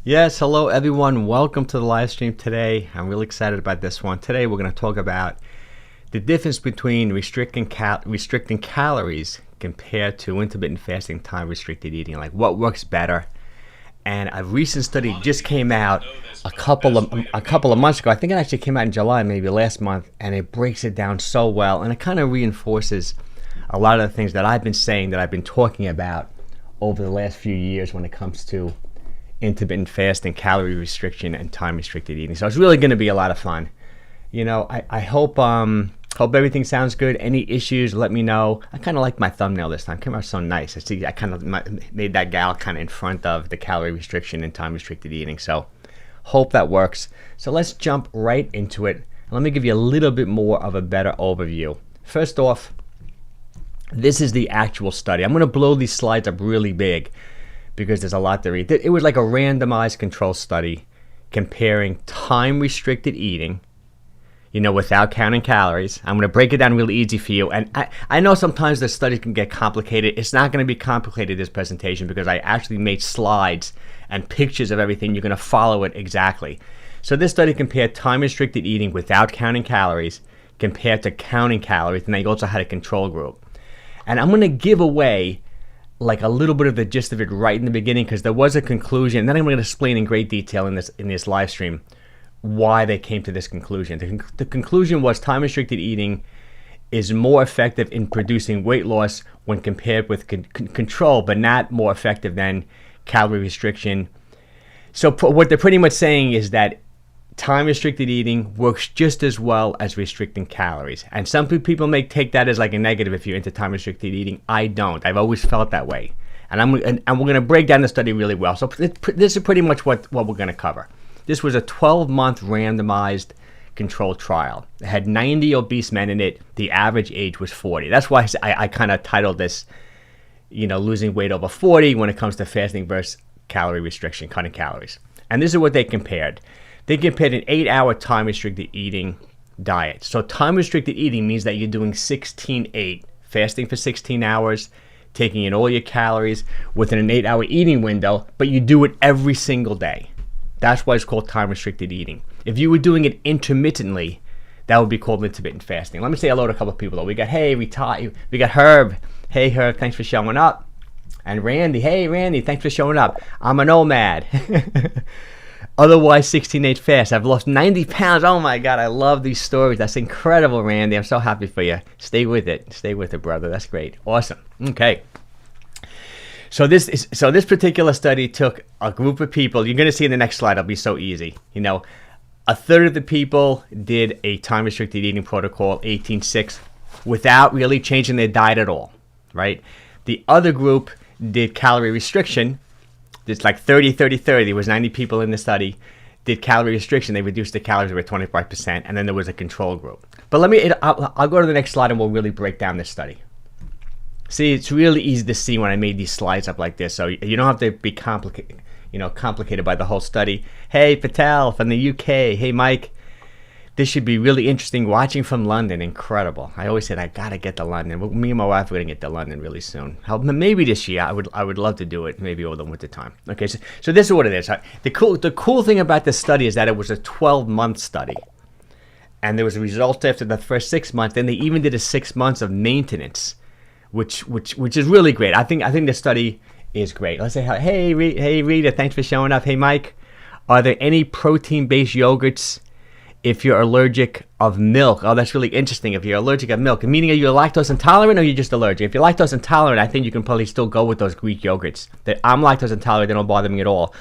Yes, hello everyone. Welcome to the live stream today. I'm really excited about this one. Today we're going to talk about the difference between restricting calories compared to intermittent fasting, time restricted eating. Like what works better. And a recent study just came out a couple of months ago. I think it actually came out in July, maybe last month, and it breaks it down so well, and it kind of reinforces a lot of the things that I've been saying, that I've been talking about over the last few years when it comes to intermittent fasting, calorie restriction, and time restricted eating. So it's really going to be a lot of fun. You know, I hope everything sounds good. Any issues, let me know. I kind of like my thumbnail this time. It came out so nice. I kind of made that gal kind of in front of the calorie restriction and time restricted eating. So hope that works. So let's jump right into it. Let me give you a little bit more of a better overview. First off, this is the actual study. I'm going to blow these slides up really big because there's a lot to read. It was like a randomized control study comparing time restricted eating, without counting calories. I'm going to break it down really easy for you. And I know sometimes the studies can get complicated. It's not going to be complicated, this presentation, because I actually made slides and pictures of everything. You're going to follow it exactly. So this study compared time restricted eating without counting calories compared to counting calories, and they also had a control group. And I'm going to give away like a little bit of the gist of it right in the beginning, because there was a conclusion. And then I'm going to explain in great detail in this live stream why they came to this conclusion. The conclusion was time restricted eating is more effective in producing weight loss when compared with control, but not more effective than calorie restriction. So what they're pretty much saying is that time restricted eating works just as well as restricting calories. And some people may take that as like a negative if you're into time restricted eating. I don't. I've always felt that way. And we're going to break down the study really well. So this is pretty much what we're going to cover. This was a 12-month randomized controlled trial. It had 90 obese men in it. The average age was 40. That's why I kind of titled this, losing weight over 40 when it comes to fasting versus calorie restriction, cutting calories. And this is what they compared. They compared an 8-hour time-restricted eating diet. So time-restricted eating means that you're doing 16-8, fasting for 16 hours, taking in all your calories within an 8-hour eating window, but you do it every single day. That's why it's called time-restricted eating. If you were doing it intermittently, that would be called intermittent fasting. Let me say hello to a couple of people, though. We got Herb. Hey, Herb, thanks for showing up. And Randy. Hey, Randy, thanks for showing up. I'm a nomad. Otherwise, 16-8 fast. I've lost 90 pounds. Oh my God, I love these stories. That's incredible, Randy. I'm so happy for you. Stay with it. Stay with it, brother. That's great. Awesome. Okay. So this particular study took a group of people. You're going to see in the next slide. It'll be so easy. A third of the people did a time-restricted eating protocol, 18-6, without really changing their diet at all, right? The other group did calorie restriction. It's like 30-30-30. There was 90 people in the study. Did calorie restriction. They reduced the calories by 25%, and then there was a control group. But I'll go to the next slide, and we'll really break down this study. See, it's really easy to see when I made these slides up like this, so you don't have to be complicated by the whole study. Hey, Patel from the UK. Hey, Mike. This should be really interesting. Watching from London, incredible. I always said I gotta get to London. Me and my wife are gonna get to London really soon. Maybe this year. I would love to do it. Maybe over the winter time. Okay, so this is what it is. The cool thing about this study is that it was a 12-month study, and there was a result after the first 6 months. Then they even did a 6 months of maintenance, which is really great. I think the study is great. Let's say hey Rita, thanks for showing up. Hey Mike, are there any protein-based yogurts if you're allergic of milk? Oh, that's really interesting. If you're allergic of milk, meaning are you lactose intolerant or are you just allergic? If you're lactose intolerant, I think you can probably still go with those Greek yogurts. I'm lactose intolerant, they don't bother me at all.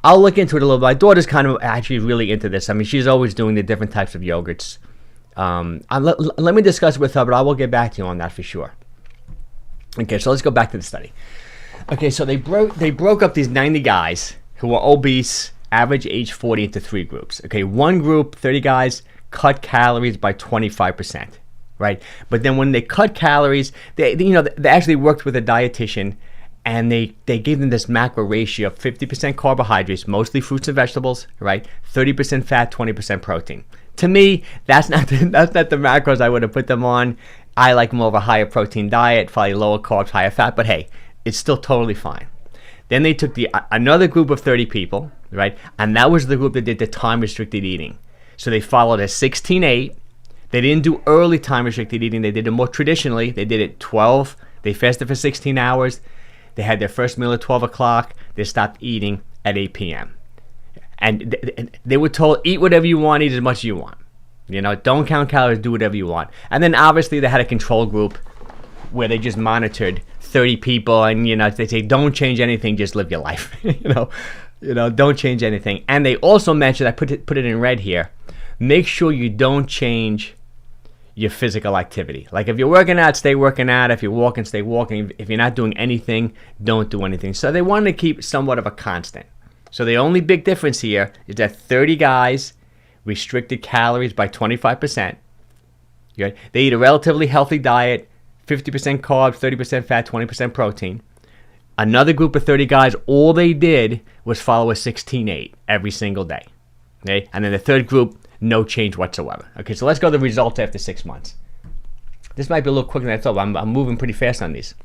I'll look into it a little bit. My daughter's kind of actually really into this. I mean, she's always doing the different types of yogurts. Let me discuss it with her, but I will get back to you on that for sure. Okay, so let's go back to the study. Okay, so they broke up these 90 guys who were obese, average age 40, into 3 groups. Okay, one group, 30 guys, cut calories by 25%, right? But then when they cut calories, they actually worked with a dietitian, and they gave them this macro ratio of 50% carbohydrates, mostly fruits and vegetables, right? 30% fat, 20% protein. To me, that's not the macros I would have put them on. I like more of a higher protein diet, probably lower carbs, higher fat, but hey, it's still totally fine. Then they took another group of 30 people, right? And that was the group that did the time-restricted eating. So they followed a 16-8. They didn't do early time-restricted eating. They did it more traditionally. They did it 12. They fasted for 16 hours. They had their first meal at 12 o'clock. They stopped eating at 8 p.m. And they were told, eat whatever you want, eat as much as you want. Don't count calories, do whatever you want. And then obviously they had a control group where they just monitored 30 people, and they say, don't change anything, just live your life. Don't change anything. And they also mentioned, I put it in red here, make sure you don't change your physical activity. Like if you're working out, stay working out. If you're walking, stay walking. If you're not doing anything, don't do anything. So they wanted to keep somewhat of a constant. So the only big difference here is that 30 guys restricted calories by 25%. They eat a relatively healthy diet, 50% carbs, 30% fat, 20% protein. Another group of 30 guys, all they did was follow a 16-8 every single day. Okay? And then the third group, no change whatsoever. Okay, so let's go to the results after 6 months. This might be a little quicker than I thought, but I'm moving pretty fast on these.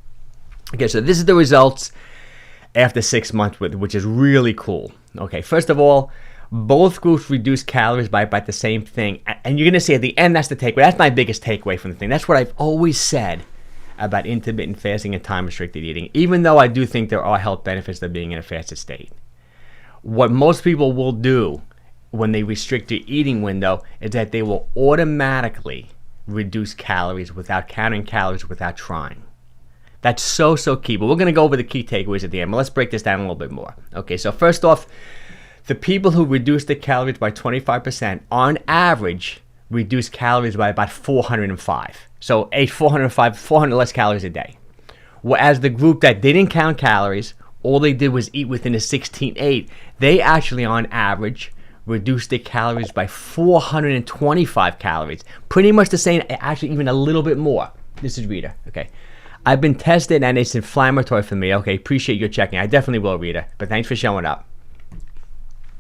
Okay, so this is the results after 6 months, which is really cool. Okay, first of all, both groups reduced calories by about the same thing. And you're going to see at the end, that's the takeaway. That's my biggest takeaway from the thing. That's what I've always said about intermittent fasting and time-restricted eating, even though I do think there are health benefits to being in a fasted state. What most people will do when they restrict their eating window is that they will automatically reduce calories without counting calories, without trying. That's so key. But we're going to go over the key takeaways at the end. But let's break this down a little bit more. Okay, so first off, the people who reduced their calories by 25% on average reduced calories by about 405. So 400 less calories a day. Whereas the group that didn't count calories, all they did was eat within a 16-8. They actually, on average, reduced their calories by 425 calories. Pretty much the same, actually even a little bit more. This is Rita, okay. I've been tested and it's inflammatory for me. Okay, appreciate your checking. I definitely will, Rita, but thanks for showing up.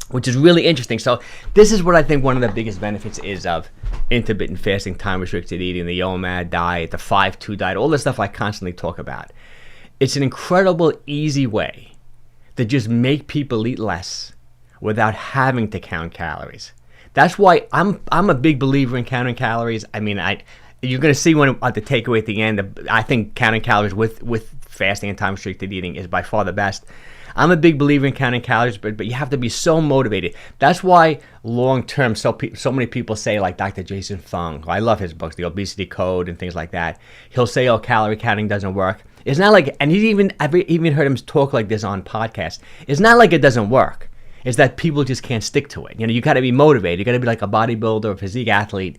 Which is really interesting. So this is what I think one of the biggest benefits is of intermittent fasting, time-restricted eating, the OMAD diet, the 5-2 diet, all the stuff I constantly talk about. It's an incredible, easy way to just make people eat less without having to count calories. That's why I'm a big believer in counting calories. I mean, you're going to see at the takeaway at the end, I think counting calories with fasting and time-restricted eating is by far the best. I'm a big believer in counting calories, but you have to be so motivated. That's why long-term, so many people say, like Dr. Jason Fung, I love his books, The Obesity Code and things like that. He'll say, oh, calorie counting doesn't work. It's not like, and I've even heard him talk like this on podcasts. It's not like it doesn't work. It's that people just can't stick to it. You got to be motivated. You got to be like a bodybuilder or physique athlete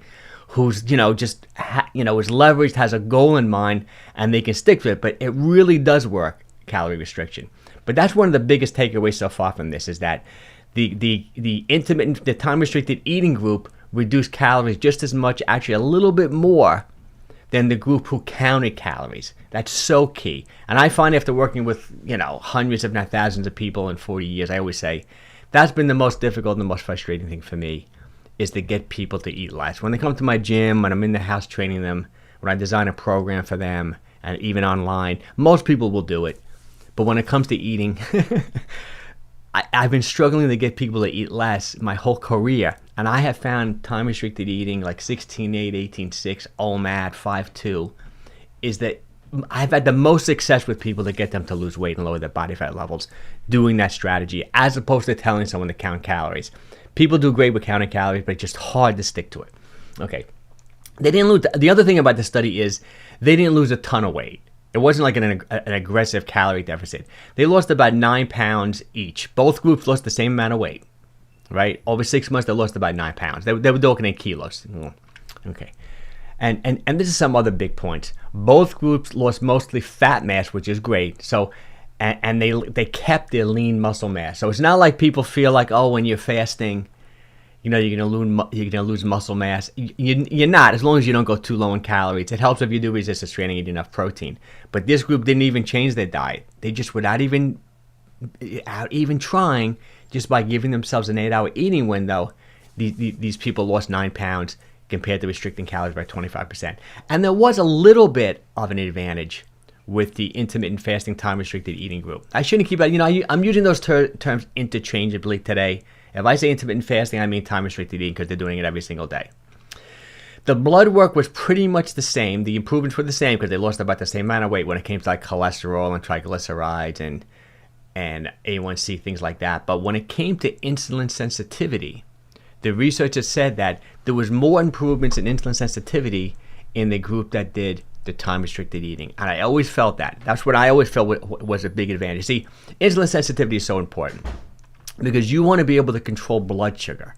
who's, is leveraged, has a goal in mind, and they can stick to it. But it really does work, calorie restriction. But that's one of the biggest takeaways so far from this is that the time-restricted eating group reduced calories just as much, actually a little bit more, than the group who counted calories. That's so key. And I find after working with, hundreds if not thousands of people in 40 years, I always say, that's been the most difficult and the most frustrating thing for me, is to get people to eat less. When they come to my gym, when I'm in the house training them, when I design a program for them, and even online, most people will do it. But when it comes to eating, I've been struggling to get people to eat less my whole career. And I have found time-restricted eating like 16-8, 18-6, OMAD, 5-2, is that I've had the most success with people to get them to lose weight and lower their body fat levels doing that strategy, as opposed to telling someone to count calories. People do great with counting calories, but it's just hard to stick to it. Okay. They didn't lose. The other thing about the study is they didn't lose a ton of weight. It wasn't like an aggressive calorie deficit. They lost about 9 pounds each. Both groups lost the same amount of weight, right? Over 6 months, they lost about 9 pounds. They were talking in kilos. Okay. And this is some other big points. Both groups lost mostly fat mass, which is great. So, and they kept their lean muscle mass. So it's not like people feel like, oh, when you're fasting, you're gonna lose muscle mass. You're not, as long as you don't go too low in calories. It helps if you do resistance training and eat enough protein. But this group didn't even change their diet. They just, without even trying, just by giving themselves an 8-hour eating window, these people lost 9 pounds compared to restricting calories by 25%. And there was a little bit of an advantage with the intermittent fasting time restricted eating group. I shouldn't keep, I'm using those terms interchangeably today. If I say intermittent fasting, I mean time restricted eating because they're doing it every single day. The blood work was pretty much the same. The improvements were the same because they lost about the same amount of weight when it came to like cholesterol and triglycerides and A1C, things like that. But when it came to insulin sensitivity, the researchers said that there was more improvements in insulin sensitivity in the group that did the time-restricted eating. And I always felt that. That's what I always felt was a big advantage. See, insulin sensitivity is so important because you want to be able to control blood sugar,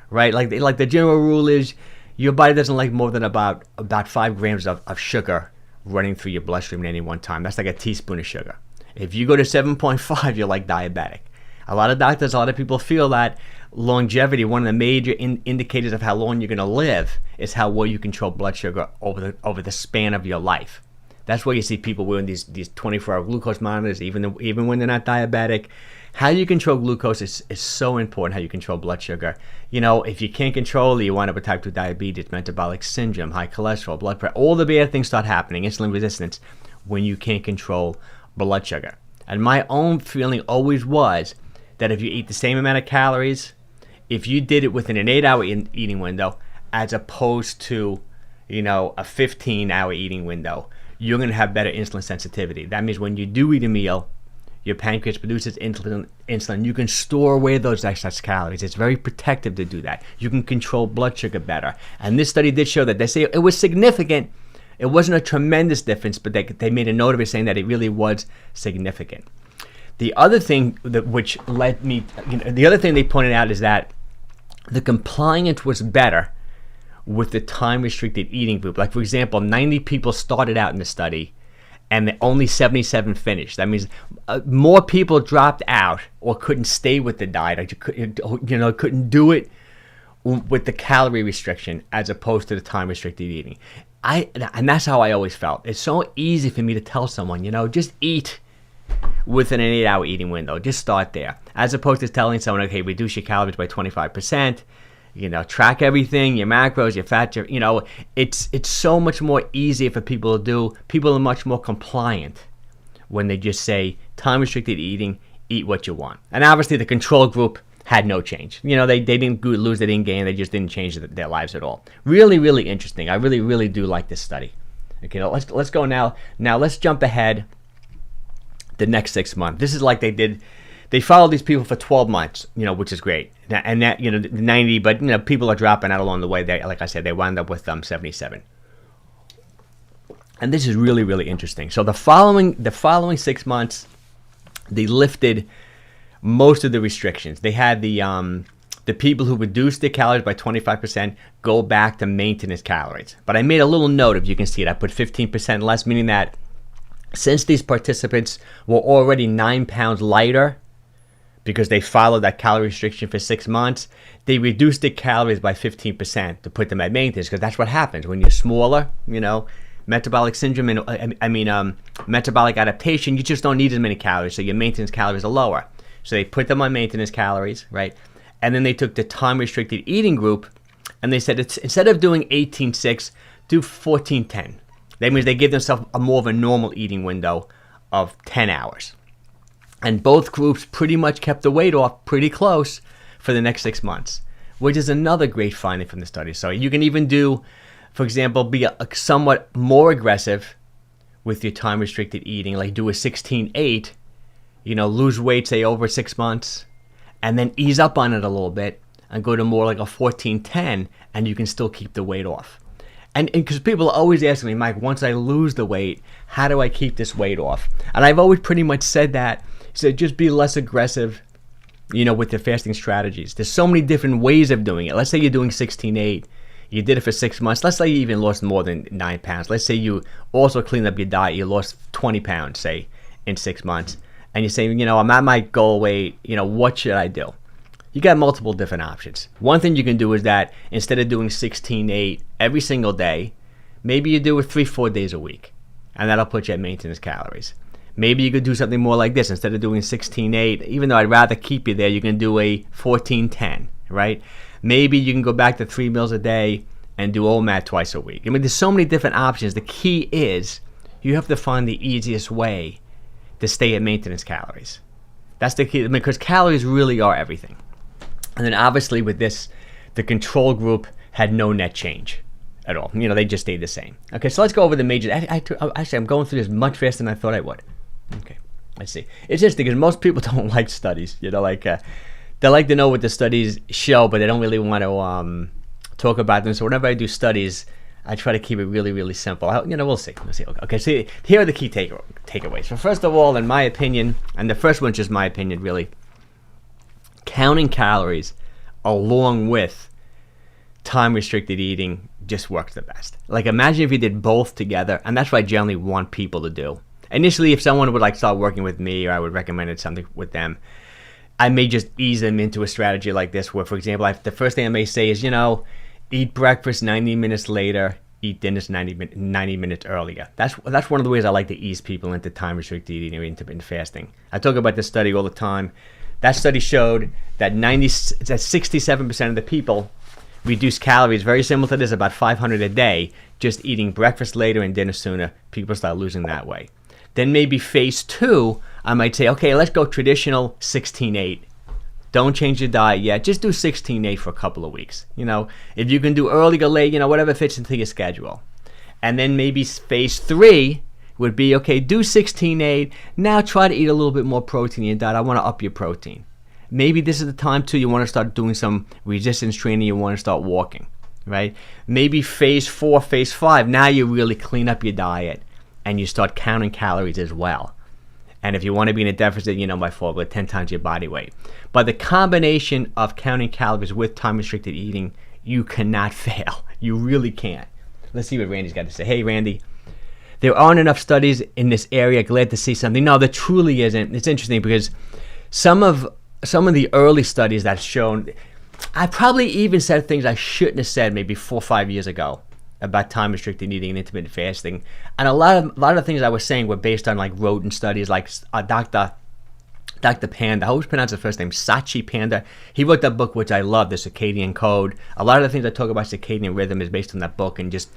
right? Like the general rule is your body doesn't like more than about 5 grams of sugar running through your bloodstream at any one time. That's like a teaspoon of sugar. If you go to 7.5, you're like diabetic. A lot of doctors, a lot of people feel that longevity, one of the major indicators of how long you're going to live is how well you control blood sugar over the span of your life. That's why you see people wearing these 24-hour glucose monitors, even when they're not diabetic. How you control glucose is so important, how you control blood sugar. If you can't control it, you wind up with type 2 diabetes, metabolic syndrome, high cholesterol, blood pressure. All the bad things start happening, insulin resistance, when you can't control blood sugar. And my own feeling always was that if you eat the same amount of calories, if you did it within an 8-hour eating window, as opposed to, a 15-hour eating window, you're going to have better insulin sensitivity. That means when you do eat a meal, your pancreas produces insulin. You can store away those excess calories. It's very protective to do that. You can control blood sugar better. And this study did show that. They say it was significant. It wasn't a tremendous difference, but they made a note of it saying that it really was significant. The other thing the other thing they pointed out is that the compliance was better with the time-restricted eating group. Like, for example, 90 people started out in the study, and only 77 finished. That means more people dropped out or couldn't stay with the diet, or couldn't do it with the calorie restriction as opposed to the time-restricted eating. And that's how I always felt. It's so easy for me to tell someone, just eat within an 8-hour eating window. Just start there. As opposed to telling someone, okay, reduce your calories by 25%, track everything, your macros, your fat, it's so much more easier for people to do. People are much more compliant when they just say time-restricted eating, eat what you want. And obviously the control group had no change. They didn't lose, they didn't gain, they just didn't change their lives at all. Really, really interesting. I really, really do like this study. Okay, let's go now. Now let's jump ahead the next 6 months. This is like they followed these people for 12 months, which is great. And that, 90, but, people are dropping out along the way. Like I said, they wound up with 77. And this is really, really interesting. So the following 6 months, they lifted most of the restrictions. They had the people who reduced their calories by 25% go back to maintenance calories. But I made a little note, if you can see it. I put 15% less, meaning that since these participants were already 9 pounds lighter because they followed that calorie restriction for 6 months, they reduced their calories by 15% to put them at maintenance, because that's what happens when you're smaller, metabolic syndrome and metabolic adaptation, you just don't need as many calories, so your maintenance calories are lower. So they put them on maintenance calories, right? And then they took the time-restricted eating group, and they said instead of doing 18-6, do 14-10. That means they give themselves more of a normal eating window of 10 hours. And both groups pretty much kept the weight off pretty close for the next 6 months, which is another great finding from the study. So you can even do, for example, be somewhat more aggressive with your time-restricted eating, like do a 16-8, lose weight, say, over 6 months, and then ease up on it a little bit and go to more like a 14-10, and you can still keep the weight off. And because people are always asking me, Mike, once I lose the weight, how do I keep this weight off? And I've always pretty much said that. So just be less aggressive, with the fasting strategies. There's so many different ways of doing it. Let's say you're doing 16-8. You did it for 6 months. Let's say you even lost more than 9 pounds. Let's say you also cleaned up your diet. You lost 20 pounds, say, in 6 months. And you're saying, I'm at my goal weight. What should I do? You got multiple different options. One thing you can do is that instead of doing 16-8 every single day, maybe you do it 3-4 days a week. And that'll put you at maintenance calories. Maybe you could do something more like this. Instead of doing 16-8, even though I'd rather keep you there, you can do a 14-10, right? Maybe you can go back to 3 meals a day and do OMAD twice a week. There's so many different options. The key is You have to find the easiest way to stay at maintenance calories. That's the key, because calories really are everything. And then obviously with this, the control group had no net change at all. They just stayed the same. Okay, so let's go over the major. Actually, I'm going through this much faster than I thought I would. Okay, let's see. It's interesting because most people don't like studies. They like to know what the studies show, but they don't really want to talk about them. So whenever I do studies, I try to keep it really, really simple. We'll see. Okay, so here are the key takeaways. So first of all, in my opinion, and the first one's just my opinion, really, counting calories along with time-restricted eating just works the best. Like, imagine if you did both together, and that's what I generally want people to do. Initially, if someone would start working with me, or I would recommend something with them, I may just ease them into a strategy like this, where, for example, the first thing I may say is, eat breakfast 90 minutes later, eat dinner 90 minutes earlier. That's one of the ways I like to ease people into time-restricted eating or intermittent fasting. I talk about this study all the time. That study showed that 67% of the people reduce calories, very similar to this, about 500 a day, just eating breakfast later and dinner sooner. People start losing that way. Then maybe phase 2, I might say, okay, let's go traditional 16-8. Don't change your diet yet. Just do 16-8 for a couple of weeks. If you can do early or late, whatever fits into your schedule. And then maybe phase 3 would be, okay, do 16-8. Now try to eat a little bit more protein in your diet. I want to up your protein. Maybe this is the time, too, you want to start doing some resistance training. You want to start walking, right? Maybe phase 4, phase 5, now you really clean up your diet and you start counting calories as well. And if you want to be in a deficit, by 4, with 10 times your body weight. But the combination of counting calories with time-restricted eating, you cannot fail. You really can't. Let's see what Randy's got to say. Hey, Randy. There aren't enough studies in this area. Glad to see something. No, there truly isn't. It's interesting because some of the early studies that's shown, I probably even said things I shouldn't have said maybe 4 or 5 years ago about time-restricted eating and intermittent fasting. And a lot of the things I was saying were based on rodent studies, like Dr. Panda. I always pronounce the first name, Sachi Panda. He wrote that book, which I love, The Circadian Code. A lot of the things I talk about circadian rhythm is based on that book, and just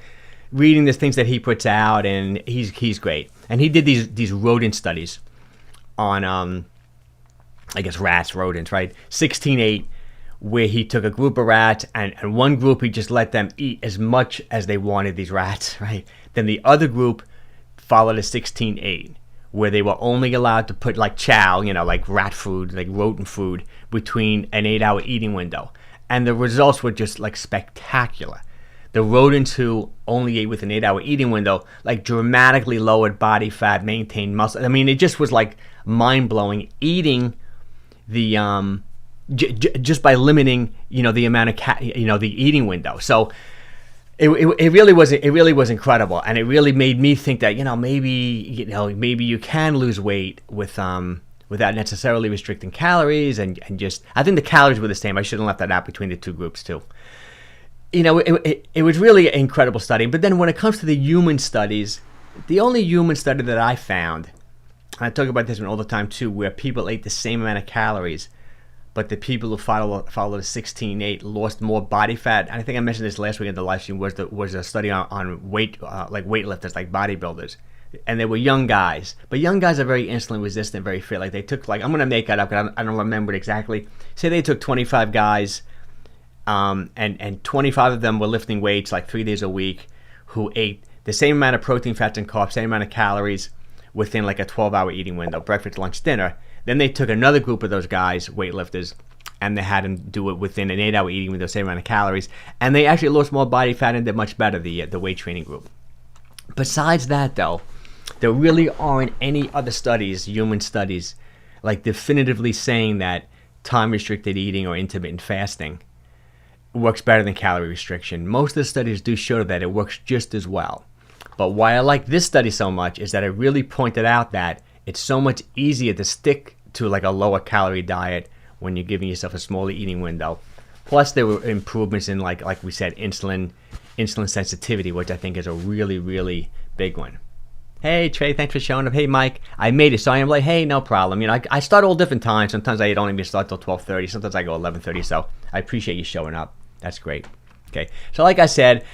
reading the things that he puts out, and he's great. And he did these rodent studies on, I guess, rodents, right? 16-8, where he took a group of rats, and one group he just let them eat as much as they wanted, these rats, right? Then the other group followed a 16-8, where they were only allowed to put chow, like rat food, like rodent food, between an 8-hour eating window. And the results were just spectacular. The rodents who only ate with an 8-hour eating window, dramatically lowered body fat, maintained muscle. I mean, it just was mind-blowing, eating the just by limiting the amount of the eating window. So it really was incredible, and it really made me think that maybe you can lose weight without necessarily restricting calories, and just, I think the calories were the same. I should have left that out between the two groups too. It was really an incredible study. But then when it comes to the human studies, the only human study that I found, and I talk about this one all the time too, where people ate the same amount of calories, but the people who followed the 16-8 lost more body fat. And I think I mentioned this last week in the live stream, was a study on weight, weightlifters, like bodybuilders. And they were young guys. But young guys are very insulin resistant, very fit. They took, I'm going to make that up because I don't remember it exactly. Say they took 25 guys, and 25 of them were lifting weights 3 days a week, who ate the same amount of protein, fats, and carbs, same amount of calories within a 12-hour eating window, breakfast, lunch, dinner. Then they took another group of those guys, weightlifters, and they had them do it within an 8-hour eating window, same amount of calories, and they actually lost more body fat and did much better, the weight training group. Besides that, though, there really aren't any other studies, human studies, definitively saying that time-restricted eating or intermittent fasting works better than calorie restriction. Most of the studies do show that it works just as well. But why I like this study so much is that it really pointed out that it's so much easier to stick to a lower calorie diet when you're giving yourself a smaller eating window. Plus, there were improvements in, like we said, insulin sensitivity, which I think is a really, really big one. Hey, Trey, thanks for showing up. Hey, Mike, I made it. So I am hey, no problem. I start all different times. Sometimes I don't even start till 12:30. Sometimes I go 11:30. So I appreciate you showing up. That's great. Okay. So like I said,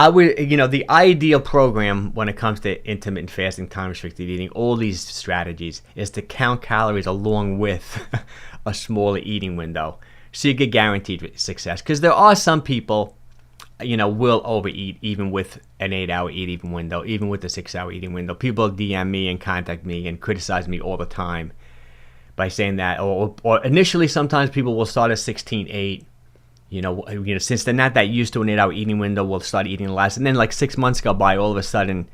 I would, the ideal program when it comes to intermittent fasting, time restricted eating, all these strategies is to count calories along with a smaller eating window, so you get guaranteed success. Because there are some people, will overeat even with an 8-hour eating window, even with a 6-hour eating window. People DM me and contact me and criticize me all the time by saying that, or initially sometimes people will start at 16-8. Since they're not that used to an 8-hour eating window, we'll start eating less. And then like 6 months go by, all of a sudden,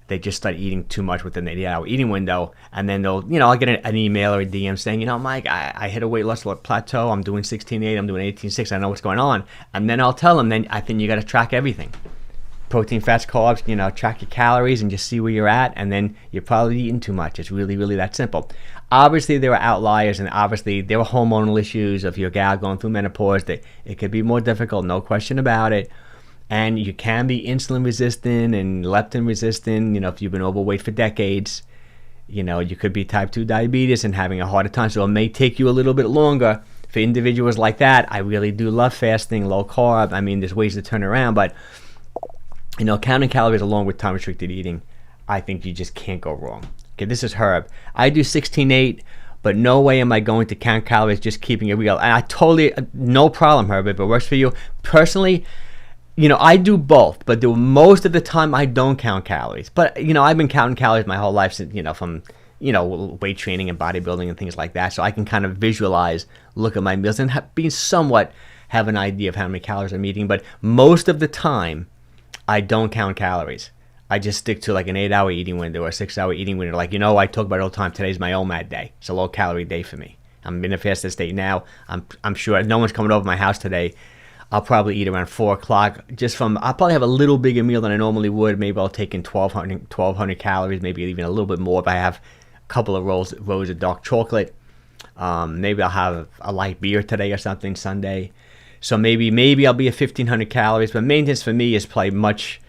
they just start eating too much within the 8-hour eating window. And then they'll, I'll get an email or a DM saying, Mike, I hit a weight loss plateau. I'm doing 16.8, I'm doing 18.6. I know what's going on. And then I'll tell them, then I think you got to track everything. Protein, fats, carbs, track your calories and just see where you're at. And then you're probably eating too much. It's really, really that simple. Obviously, there are outliers, and obviously, there are hormonal issues of your gal going through menopause. That it could be more difficult, no question about it. And you can be insulin resistant and leptin resistant. If you've been overweight for decades, you could be type 2 diabetes and having a harder time. So it may take you a little bit longer. For individuals like that, I really do love fasting, low carb. I mean, there's ways to turn around, but counting calories along with time restricted eating, I think you just can't go wrong. Okay, this is Herb. I do 16.8, but no way am I going to count calories, just keeping it real. And I totally, no problem, Herb, if it works for you. Personally, I do both, but most of the time I don't count calories. But, I've been counting calories my whole life since, from, weight training and bodybuilding and things like that. So I can kind of visualize, look at my meals and have an idea of how many calories I'm eating. But most of the time, I don't count calories. I just stick to like an 8-hour eating window or a 6-hour eating window. Like, I talk about it all the time. Today's my OMAD day. It's a low-calorie day for me. I'm in a fasted state now. I'm sure no one's coming over my house today. I'll probably eat around 4 o'clock. I'll probably have a little bigger meal than I normally would. Maybe I'll take in 1,200 calories, maybe even a little bit more if I have a couple of rows of dark chocolate. Maybe I'll have a light beer today or something Sunday. So maybe I'll be at 1,500 calories. But maintenance for me is probably much,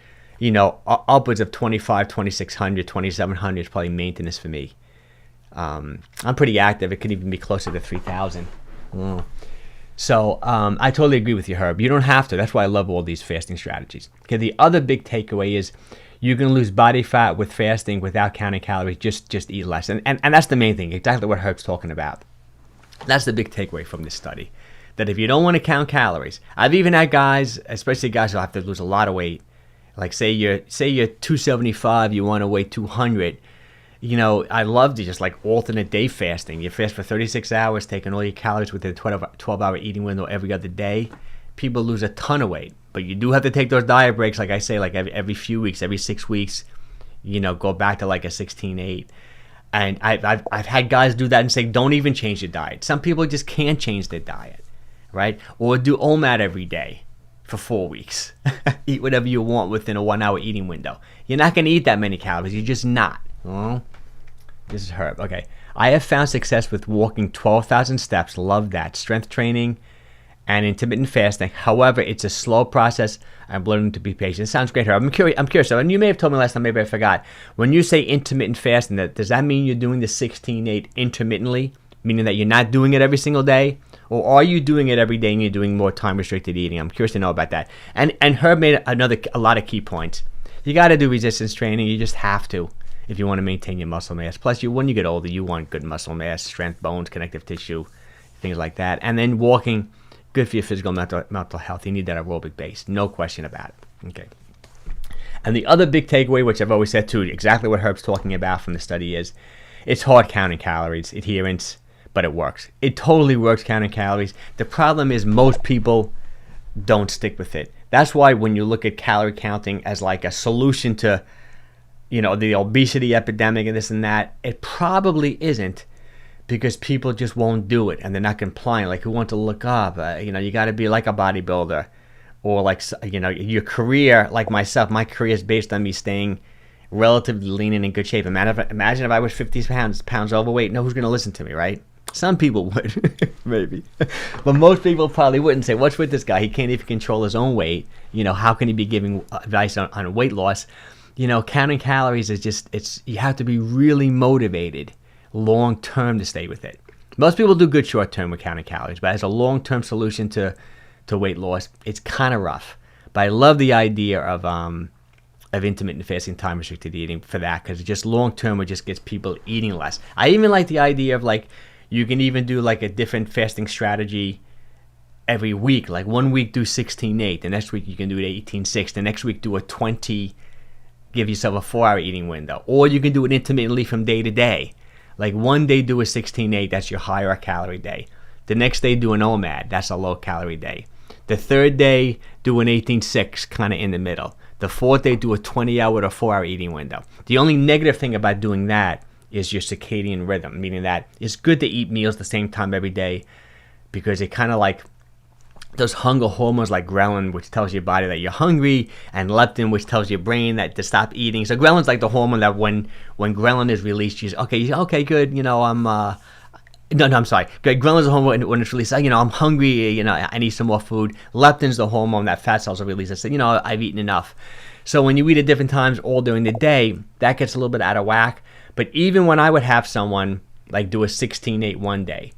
upwards of 2,500, 2,600, 2,700 is probably maintenance for me. I'm pretty active. It could even be closer to 3,000. So I totally agree with you, Herb. You don't have to. That's why I love all these fasting strategies. Okay, the other big takeaway is you can lose body fat with fasting without counting calories. Just eat less. And that's the main thing, exactly what Herb's talking about. That's the big takeaway from this study. That if you don't want to count calories, I've even had guys, especially guys who have to lose a lot of weight, like say you're 275, you want to weigh 200. I love to just like alternate day fasting. You fast for 36 hours, taking all your calories within a 12-hour eating window every other day. People lose a ton of weight, but you do have to take those diet breaks, like I say, like every few weeks, every 6 weeks. Go back to like a 16-8. And I've had guys do that and say, don't even change your diet. Some people just can't change their diet, right? Or do OMAD every day for 4 weeks. Eat whatever you want within a 1-hour eating window. You're not going to eat that many calories. You're just not. This is Herb. Okay. I have found success with walking 12,000 steps. Love that. Strength training and intermittent fasting. However, it's a slow process. I'm learning to be patient. It sounds great, Herb. I'm curious. So, and you may have told me last time, maybe I forgot. When you say intermittent fasting, does that mean you're doing the 16-8 intermittently? Meaning that you're not doing it every single day? Or are you doing it every day and you're doing more time-restricted eating? I'm curious to know about that. And Herb made a lot of key points. You got to do resistance training. You just have to if you want to maintain your muscle mass. Plus, when you get older, you want good muscle mass, strength, bones, connective tissue, things like that. And then walking, good for your physical mental health. You need that aerobic base. No question about it. Okay. And the other big takeaway, which I've always said too, exactly what Herb's talking about from the study is, it's hard counting calories, adherence, but it works. It totally works counting calories. The problem is most people don't stick with it. That's why when you look at calorie counting as like a solution to, the obesity epidemic and this and that, it probably isn't, because people just won't do it and they're not compliant. Like, who wants to look up? You got to be like a bodybuilder, or like, your career, like myself. My career is based on me staying relatively lean and in good shape. Imagine if I was 50 pounds overweight. No, who's going to listen to me, right? Some people would, maybe. But most people probably wouldn't say, what's with this guy? He can't even control his own weight. How can he be giving advice on weight loss? Counting calories is just, you have to be really motivated long-term to stay with it. Most people do good short-term with counting calories, but as a long-term solution to weight loss, it's kind of rough. But I love the idea of intermittent fasting, time restricted eating for that, because it just long term it just gets people eating less. I even like the idea of like you can even do like a different fasting strategy every week. Like one week do 16-8, the next week you can do it 18-6, the next week do a 20, give yourself a 4-hour eating window. Or you can do it intermittently from day to day. Like one day do a 16-8, that's your higher calorie day. The next day do an OMAD, that's a low calorie day. The third day do an 18-6, kind of in the middle. The fourth day do a 20-hour or 4-hour eating window. The only negative thing about doing that is your circadian rhythm, meaning that it's good to eat meals the same time every day, because it kind of like those hunger hormones like ghrelin, which tells your body that you're hungry, and leptin, which tells your brain that to stop eating. So ghrelin's like the hormone that when ghrelin is released, you say, okay, good, I'm sorry. Ghrelin's the hormone when it's released. I'm hungry, I need some more food. Leptin's the hormone that fat cells are released. I say, I've eaten enough. So when you eat at different times all during the day, that gets a little bit out of whack. But even when I would have someone like do a 16-8 one day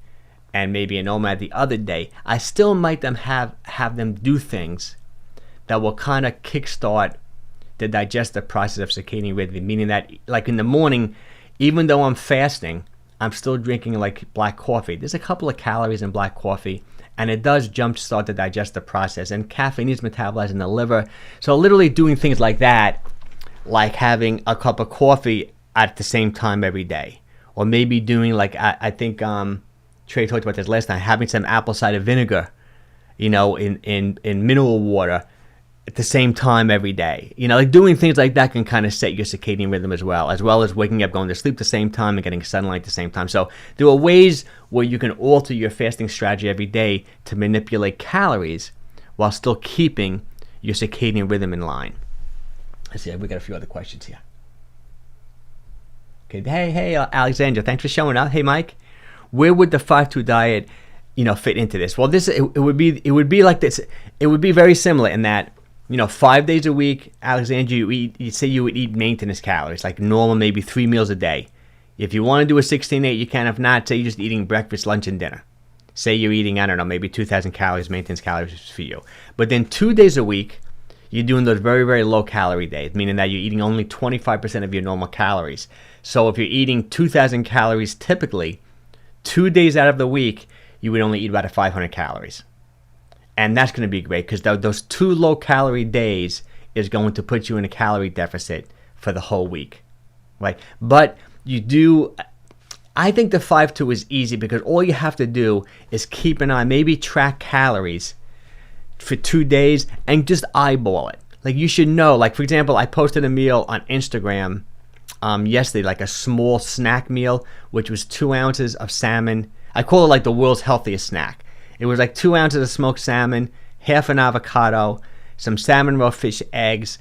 and maybe an OMAD the other day, I still might have them do things that will kind of kickstart the digestive process of circadian rhythm, meaning that like in the morning, even though I'm fasting, I'm still drinking like black coffee. There's a couple of calories in black coffee, and it does jumpstart the digestive process, and caffeine is metabolized in the liver. So literally doing things like that, like having a cup of coffee at the same time every day, or maybe doing like, I think Trey talked about this last time, having some apple cider vinegar, in mineral water at the same time every day. Like doing things like that can kind of set your circadian rhythm as well as waking up, going to sleep at the same time, and getting sunlight at the same time. So there are ways where you can alter your fasting strategy every day to manipulate calories while still keeping your circadian rhythm in line. Let's see, we got a few other questions here. Okay, hey, Alexandra, thanks for showing up. Hey, Mike, where would the 5-2 diet, fit into this? Well, it would be like this. It would be very similar in that, 5 days a week, Alexandra, you say you would eat maintenance calories, like normal, maybe 3 meals a day. If you want to do a 16-8, you can. If not, say you're just eating breakfast, lunch, and dinner. Say you're eating, I don't know, maybe 2,000 calories, maintenance calories for you. But then 2 days a week, you're doing those very, very low calorie days, meaning that you're eating only 25% of your normal calories. So if you're eating 2,000 calories typically, 2 days out of the week, you would only eat about 500 calories. And that's going to be great, because those 2 low-calorie days is going to put you in a calorie deficit for the whole week, right? But I think the 5-2 is easy, because all you have to do is keep an eye, maybe track calories for 2 days and just eyeball it. Like you should know, like for example, I posted a meal on Instagram yesterday, like a small snack meal, which was 2 ounces of salmon. I call it like the world's healthiest snack. It was like 2 ounces of smoked salmon, half an avocado, some salmon raw fish eggs,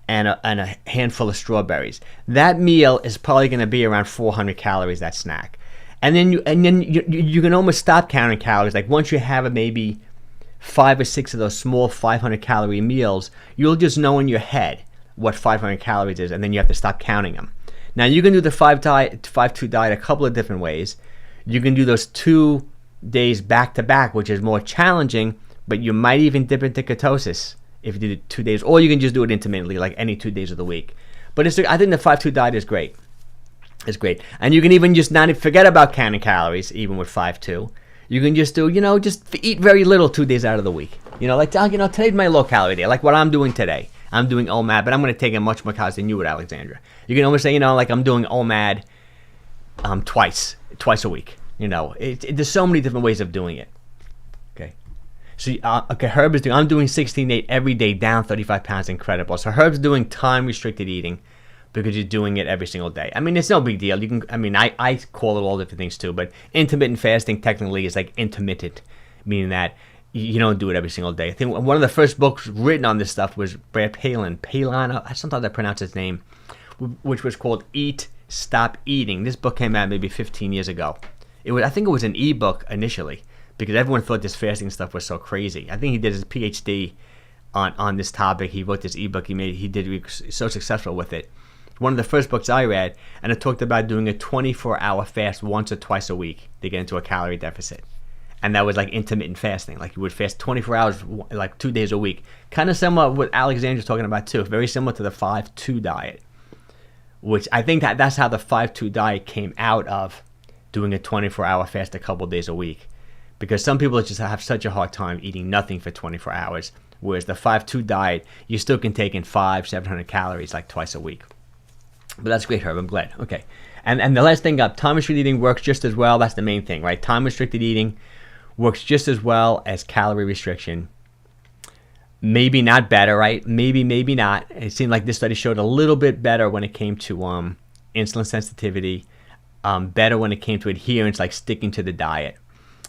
and a handful of strawberries. That meal is probably going to be around 400 calories, that snack. And then you can almost stop counting calories. Like once you have maybe 5 or 6 of those small 500 calorie meals, you'll just know in your head what 500 calories is, and then you have to stop counting them. Now you can do the 5-2 diet a couple of different ways. You can do those 2 days back to back, which is more challenging, but you might even dip into ketosis if you did it 2 days, or you can just do it intermittently, like any 2 days of the week. But I think the 5-2 diet is great. It's great, and you can even just not forget about counting calories, even with 5-2. You can just do, just eat very little 2 days out of the week. Today's my low calorie day, like what I'm doing today. I'm doing OMAD, but I'm going to take in much more calories than you would, Alexandra. You can almost say, like I'm doing OMAD twice a week. There's so many different ways of doing it. Okay. So, Herb is doing, I'm doing 16-8 every day, down 35 pounds, incredible. So Herb's doing time-restricted eating because you're doing it every single day. I mean, it's no big deal. I call it all different things too, but intermittent fasting technically is like intermittent, meaning that you don't do it every single day. I think one of the first books written on this stuff was Brad Palin, sometimes I pronounce his name, which was called Eat, Stop Eating. This book came out maybe 15 years ago. I think it was an ebook initially, because everyone thought this fasting stuff was so crazy. I think he did his PhD on this topic. He wrote this ebook. He did so successful with it. One of the first books I read, and it talked about doing a 24-hour fast once or twice a week to get into a calorie deficit. and that was like intermittent fasting. Like you would fast 24 hours, like 2 days a week. Kind of similar to what Alexander's talking about too. Very similar to the 5-2 diet, which I think that's how the 5-2 diet came out of doing a 24-hour fast a couple days a week. Because some people just have such a hard time eating nothing for 24 hours. Whereas the 5-2 diet, you still can take in 500-700 calories like twice a week. But that's great, Herb. I'm glad. Okay. And the last thing up, time-restricted eating works just as well. That's the main thing, right? Time-restricted eating works just as well as calorie restriction. Maybe not better, right? Maybe not. It seemed like this study showed a little bit better when it came to insulin sensitivity, better when it came to adherence, like sticking to the diet,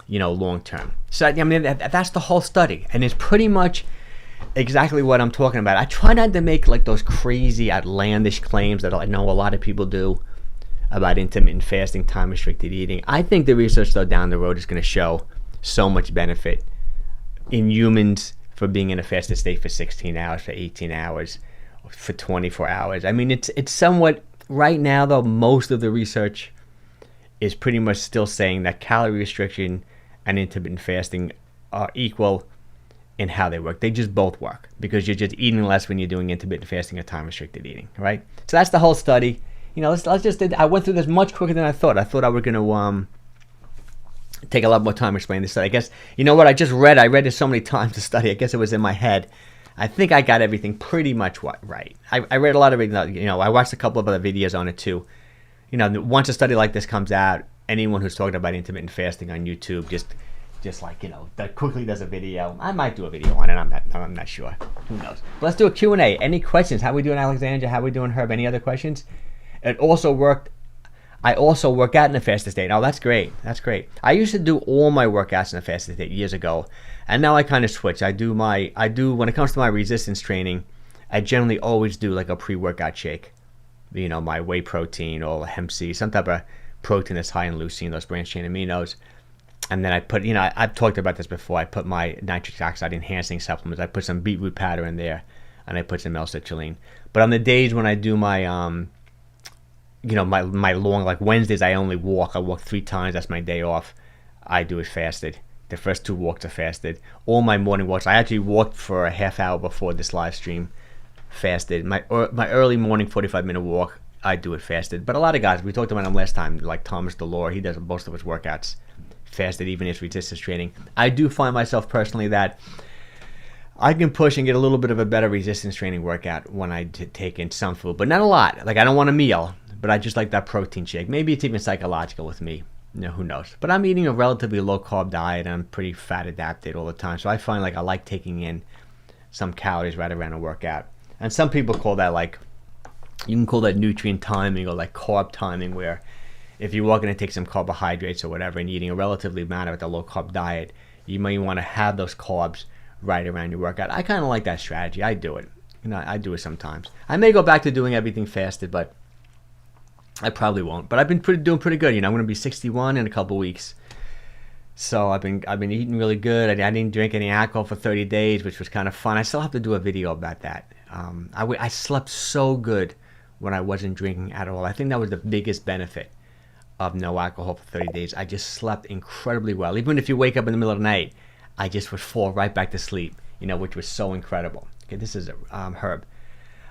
long term. So, I mean, that's the whole study. And it's pretty much exactly what I'm talking about. I try not to make like those crazy outlandish claims that I know a lot of people do about intermittent fasting, time-restricted eating. I think the research, though, down the road is going to show so much benefit in humans for being in a fasted state for 16 hours, for 18 hours, for 24 hours. I mean, it's somewhat, right now, though, most of the research is pretty much still saying that calorie restriction and intermittent fasting are equal in how they work. They just both work because you're just eating less when you're doing intermittent fasting or time-restricted eating, right? So that's the whole study. Let's just. I went through this much quicker than I thought. I thought I was going to take a lot more time explaining this study. I guess, what I just read, I read it so many times to study. I guess it was in my head. I think I got everything pretty much right. I read a lot of it. I watched a couple of other videos on it too. Once a study like this comes out, anyone who's talking about intermittent fasting on YouTube just like, that quickly does a video. I might do a video on it. I'm not sure. Who knows? But let's do a Q&A. Any questions? How we doing, Alexandra? How we doing, Herb? Any other questions? It also worked. I also work out in a fasted state. Oh, that's great. That's great. I used to do all my workouts in a fasted state years ago, and now I kind of switch. I do when it comes to my resistance training, I generally always do like a pre-workout shake. My whey protein or hemp seed, some type of protein that's high in leucine, those branched chain aminos. And then I put, I've talked about this before. I put my nitric oxide enhancing supplements. I put some beetroot powder in there, and I put some L-citrulline. But on the days when I do my my long, like Wednesdays, I only walk. I walk 3 times. That's my day off. I do it fasted. The first 2 walks are fasted. All my morning walks, I actually walked for a half hour before this live stream, fasted. My early morning 45-minute walk, I do it fasted. But a lot of guys, we talked about them last time, like Thomas DeLore, he does most of his workouts fasted, even his resistance training. I do find myself personally that I can push and get a little bit of a better resistance training workout when I take in some food, but not a lot. Like I don't want a meal, but I just like that protein shake. Maybe it's even psychological with me. Who knows? But I'm eating a relatively low-carb diet, and I'm pretty fat-adapted all the time. So I find like I like taking in some calories right around a workout. And some people call that like, you can call that nutrient timing or like carb timing, where if you're going to take some carbohydrates or whatever and eating a relatively amount of the low-carb diet, you may want to have those carbs right around your workout. I kind of like that strategy. I do it. I do it sometimes. I may go back to doing everything fasted, but I probably won't. But I've been doing pretty good. I'm going to be 61 in a couple weeks. So I've been eating really good. I didn't drink any alcohol for 30 days, which was kind of fun. I still have to do a video about that. I slept so good when I wasn't drinking at all. I think that was the biggest benefit of no alcohol for 30 days. I just slept incredibly well. Even if you wake up in the middle of the night, I just would fall right back to sleep, which was so incredible. Okay, this is Herb.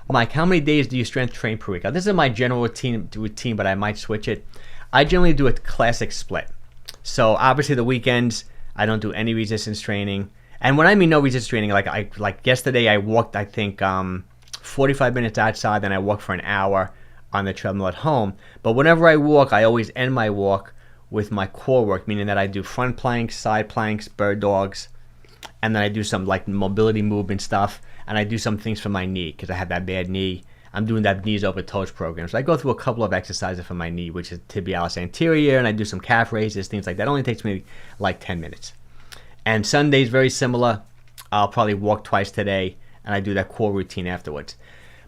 Mike, how many days do you strength train per week? Now, this is my general routine, but I might switch it. I generally do a classic split. So obviously the weekends, I don't do any resistance training. And when I mean no resistance training, like yesterday I walked, I think, 45 minutes outside, then I walked for an hour on the treadmill at home. But whenever I walk, I always end my walk with my core work, meaning that I do front planks, side planks, bird dogs, and then I do some like mobility movement stuff, and I do some things for my knee because I had that bad knee. I'm doing that knees over toes program. So I go through a couple of exercises for my knee, which is tibialis anterior, and I do some calf raises, things like that. It only takes me like 10 minutes. And Sunday's very similar. I'll probably walk twice today, and I do that core routine afterwards.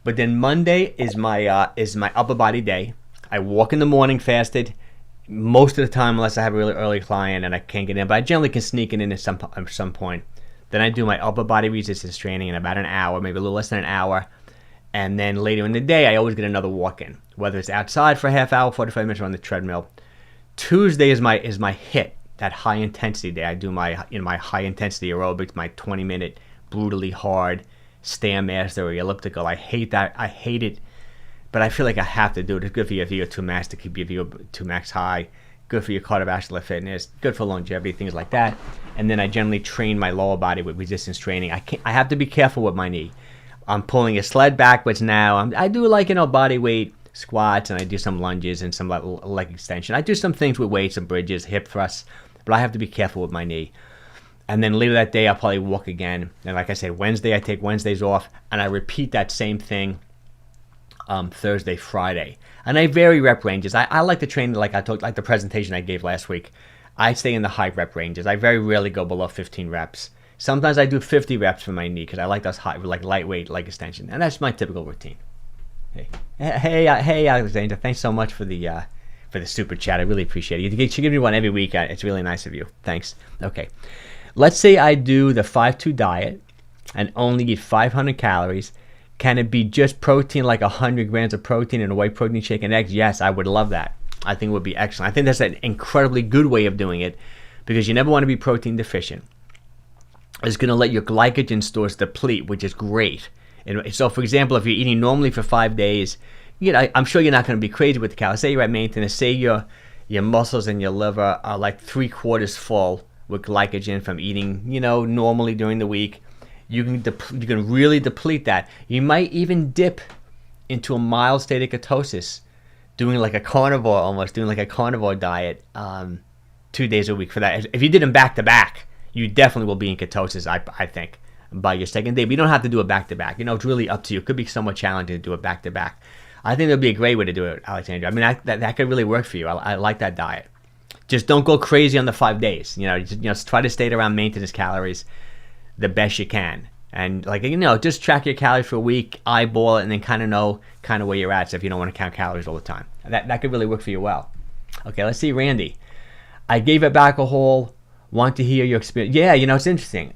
But then Monday is my upper body day. I walk in the morning fasted, most of the time unless I have a really early client and I can't get in. But I generally can sneak it in at some point. Then I do my upper body resistance training in about an hour, maybe a little less than an hour. And then later in the day, I always get another walk in, whether it's outside for a half hour, 45 minutes, or on the treadmill. Tuesday is my HIIT, that high intensity day. I do my high intensity aerobics, my 20-minute brutally hard Stairmaster or elliptical. I hate that. I hate it, but I feel like I have to do it. It's good for your VO2 max to keep your VO2 max high. Good for your cardiovascular fitness. Good for longevity, things like that. And then I generally train my lower body with resistance training. I have to be careful with my knee. I'm pulling a sled backwards now. I do like body weight squats, and I do some lunges and some leg extension. I do some things with weights and bridges, hip thrusts, but I have to be careful with my knee. And then later that day, I'll probably walk again. And like I said, Wednesday, I take Wednesdays off, and I repeat that same thing Thursday, Friday. And I vary rep ranges. I like to train like the presentation I gave last week. I stay in the high rep ranges. I very rarely go below 15 reps. Sometimes I do 50 reps for my knee because I like those high, like lightweight leg extension. And that's my typical routine. Hey, Alexander, thanks so much for the super chat. I really appreciate it. You should give me one every week. It's really nice of you. Thanks. Okay. Let's say I do the 5-2 diet and only eat 500 calories. Can it be just protein, like 100 grams of protein and a whey protein shake and eggs? Yes, I would love that. I think it would be excellent. I think that's an incredibly good way of doing it because you never want to be protein deficient. It's going to let your glycogen stores deplete, which is great. And so, for example, if you're eating normally for 5 days, I'm sure you're not going to be crazy with the calories. Say you're at maintenance. Say your muscles and your liver are like 3/4 full with glycogen from eating, normally during the week. You can really deplete that. You might even dip into a mild state of ketosis, doing like a carnivore diet 2 days a week for that. If you did them back to back, you definitely will be in ketosis, I think, by your second day. But you don't have to do it back to back. It's really up to you. It could be somewhat challenging to do it back to back. I think it would be a great way to do it, Alexandra. I mean, that could really work for you. I like that diet. Just don't go crazy on the 5 days. Just try to stay around maintenance calories the best you can. And just track your calories for a week, eyeball it, and then kind of know where you're at. So if you don't want to count calories all the time, that could really work for you well. Okay, let's see, Randy. I gave up alcohol. Want to hear your experience? Yeah, it's interesting.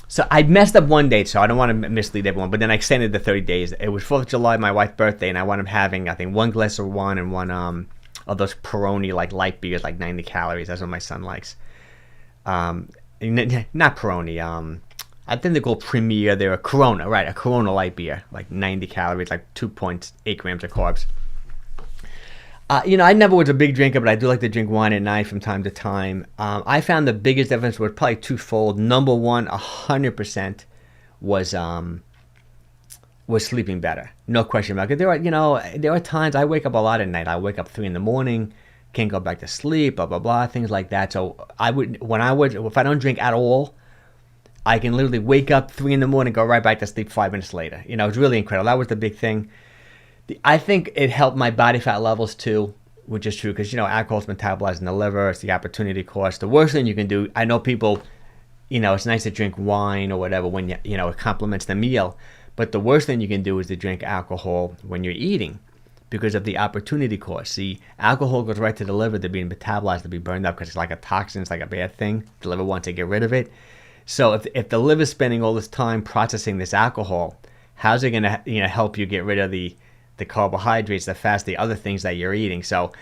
So I messed up one date, so I don't want to mislead everyone. But then I extended the 30 days. It was 4th of July, my wife's birthday, and I wound up having, I think, 1 glass of wine and one of those Peroni like light beers, like 90 calories. That's what my son likes. Not Peroni. I think they're called Premier. They're a Corona, right? A Corona light beer, like 90 calories, like 2.8 grams of carbs. I never was a big drinker, but I do like to drink wine at night from time to time. I found the biggest difference was probably twofold. Number one, 100% was sleeping better. No question about it. There are times I wake up a lot at night. I wake up 3 a.m, can't go back to sleep, blah, blah, blah, things like that. So if I don't drink at all, I can literally wake up 3 a.m, go right back to sleep 5 minutes later. It's really incredible. That was the big thing. I think it helped my body fat levels too, which is true because, alcohol's metabolized in the liver. It's the opportunity cost. The worst thing you can do, I know people, it's nice to drink wine or whatever when, it complements the meal. But the worst thing you can do is to drink alcohol when you're eating because of the opportunity cost. See, alcohol goes right to the liver to be metabolized, to be burned up because it's like a toxin. It's like a bad thing. The liver wants to get rid of it. So if the liver's spending all this time processing this alcohol, how's it going to help you get rid of the carbohydrates, the fats, the other things that you're eating? So,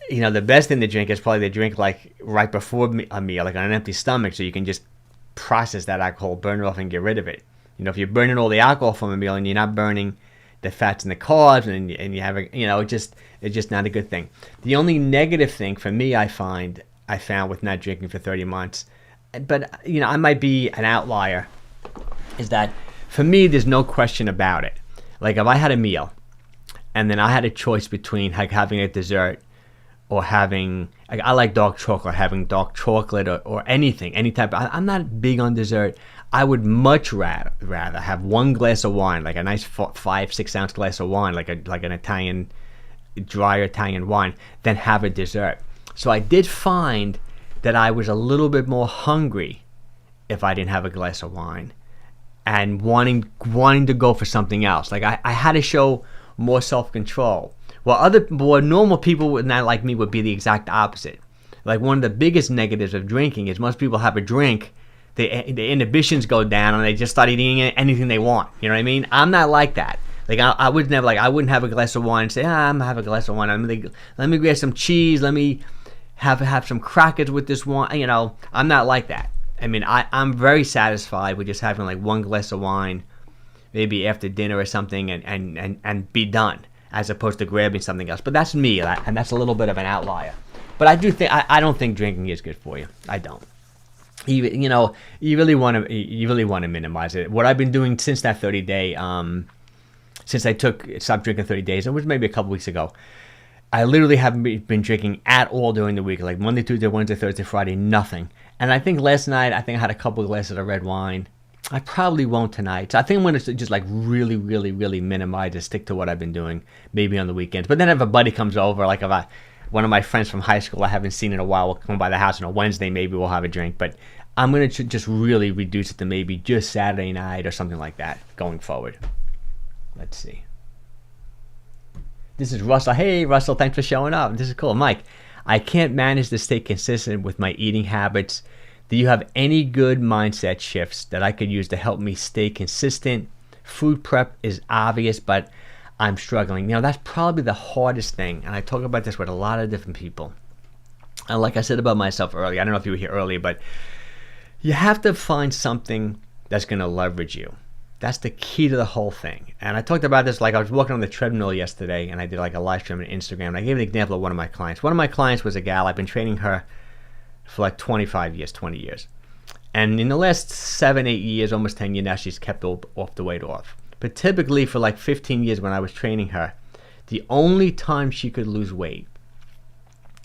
the best thing to drink is probably to drink like right before a meal, like on an empty stomach, so you can just process that alcohol, burn it off, and get rid of it. If you're burning all the alcohol from a meal and you're not burning the fats and the carbs, and you have it's just not a good thing. The only negative thing for me I found with not drinking for 30 months, but I might be an outlier, is that for me there's no question about it. Like if I had a meal and then I had a choice between like having a dessert or having, like I like dark chocolate, having dark chocolate or anything, any type. I'm not big on dessert. I would much rather have 1 glass of wine, like a nice 5-6 ounce glass of wine, like an Italian, dry Italian wine, than have a dessert. So I did find that I was a little bit more hungry if I didn't have a glass of wine and wanting to go for something else. Like I had to show more self-control. While normal people not like me would be the exact opposite. Like one of the biggest negatives of drinking is most people have a drink, the inhibitions go down and they just start eating anything they want. You know what I mean? I'm not like that. Like I would never I wouldn't have a glass of wine and say, I'm gonna have a glass of wine. Let me grab some cheese. Let me have some crackers with this wine. You know, I'm not like that. I mean, I'm very satisfied with just having like one glass of wine, maybe after dinner or something, and be done, as opposed to grabbing something else. But that's me, and that's a little bit of an outlier. But I do think I don't think drinking is good for you. I don't. You know, you really want to minimize it. What I've been doing since that 30-day, since I stopped drinking 30 days, it was maybe a couple weeks ago. I literally haven't been drinking at all during the week, like Monday, Tuesday, Wednesday, Thursday, Friday, nothing. And I think last night, I had a couple of glasses of red wine. I probably won't tonight. So I think I'm going to just like really, really, really minimize and stick to what I've been doing, maybe on the weekends. But then if a buddy comes over, like one of my friends from high school I haven't seen in a while will come by the house on a Wednesday, maybe we'll have a drink. But I'm going to just really reduce it to maybe just Saturday night or something like that going forward. Let's see. This is Russell. Hey, Russell, thanks for showing up. This is cool. Mike, I can't manage to stay consistent with my eating habits. Do you have any good mindset shifts that I could use to help me stay consistent? Food prep is obvious, but I'm struggling. You know, that's probably the hardest thing. And I talk about this with a lot of different people. And like I said about myself earlier, I don't know if you were here earlier, but you have to find something that's going to leverage you. That's the key to the whole thing. And I talked about this, like I was walking on the treadmill yesterday, and I did like a live stream on Instagram. And I gave an example of one of my clients. One of my clients was a gal. I've been training her for like 20 years. And in the last 7, 8 years, almost 10 years now, she's kept off the weight off. But typically for like 15 years when I was training her, the only time she could lose weight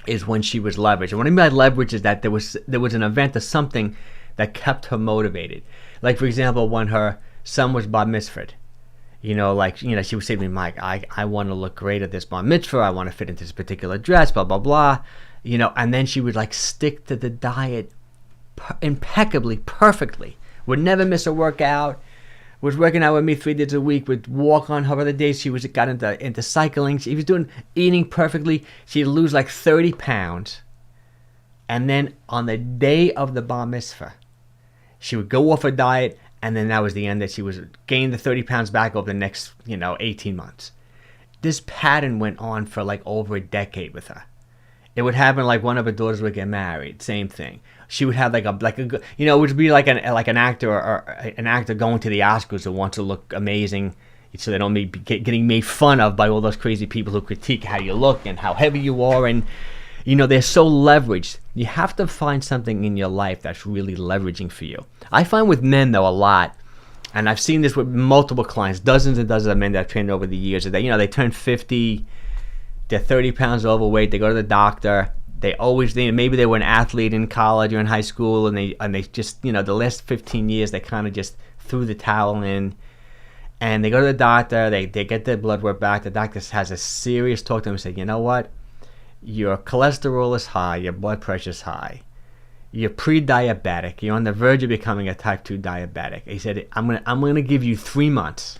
is when she was leveraged. And what I mean by leverage is that there was an event or something that kept her motivated. Like, for example, when her son was bar mitzvahed, she would say to me, Mike, I want to look great at this bar mitzvah. I want to fit into this particular dress, blah, blah, blah. And then she would like stick to the diet impeccably, perfectly. Would never miss a workout. Was working out with me 3 days a week. Would walk on her other days. She got into cycling. She was eating perfectly. She'd lose like 30 pounds. And then on the day of the bar mitzvah, she would go off her diet, and then that was the end. That she was gaining the 30 pounds back over the next 18 months. This pattern went on for like over a decade with her. It would happen like one of her daughters would get married. Same thing. She would have it would be like an actor or an actor going to the Oscars who wants to look amazing, so they don't be getting made fun of by all those crazy people who critique how you look and how heavy you are, and they're so leveraged. You have to find something in your life that's really leveraging for you. I find with men though a lot, and I've seen this with multiple clients, dozens and dozens of men that I've trained over the years, that they turn 50. They're 30 pounds overweight. They go to the doctor. Maybe they were an athlete in college or in high school, and they just, the last 15 years, they kind of just threw the towel in. And they go to the doctor. They get their blood work back. The doctor has a serious talk to them and say, you know what? Your cholesterol is high. Your blood pressure is high. You're pre-diabetic. You're on the verge of becoming a type 2 diabetic. He said, I'm gonna give you 3 months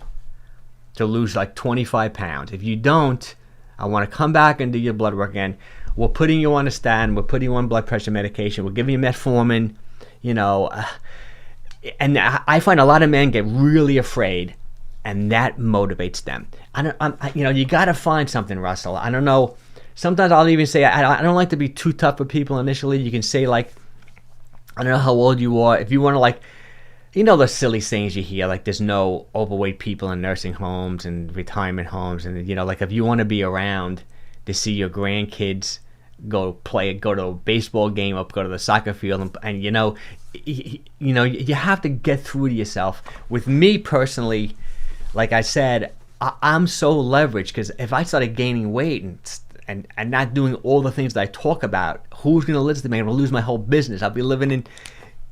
to lose like 25 pounds. If you don't, I want to come back and do your blood work again. We're putting you on a statin. We're putting you on blood pressure medication. We're giving you metformin. And I find a lot of men get really afraid, and that motivates them. You got to find something, Russell. I don't know. Sometimes I'll even say I don't like to be too tough with people initially. You can say like, I don't know how old you are. If you want to like, the silly sayings you hear, like there's no overweight people in nursing homes and retirement homes, and like if you want to be around to see your grandkids go to a baseball game or go to the soccer field, and you have to get through to yourself. With me personally, like I said, I'm so leveraged because if I started gaining weight and not doing all the things that I talk about, who's going to listen to me? I'm going to lose my whole business. I'll be living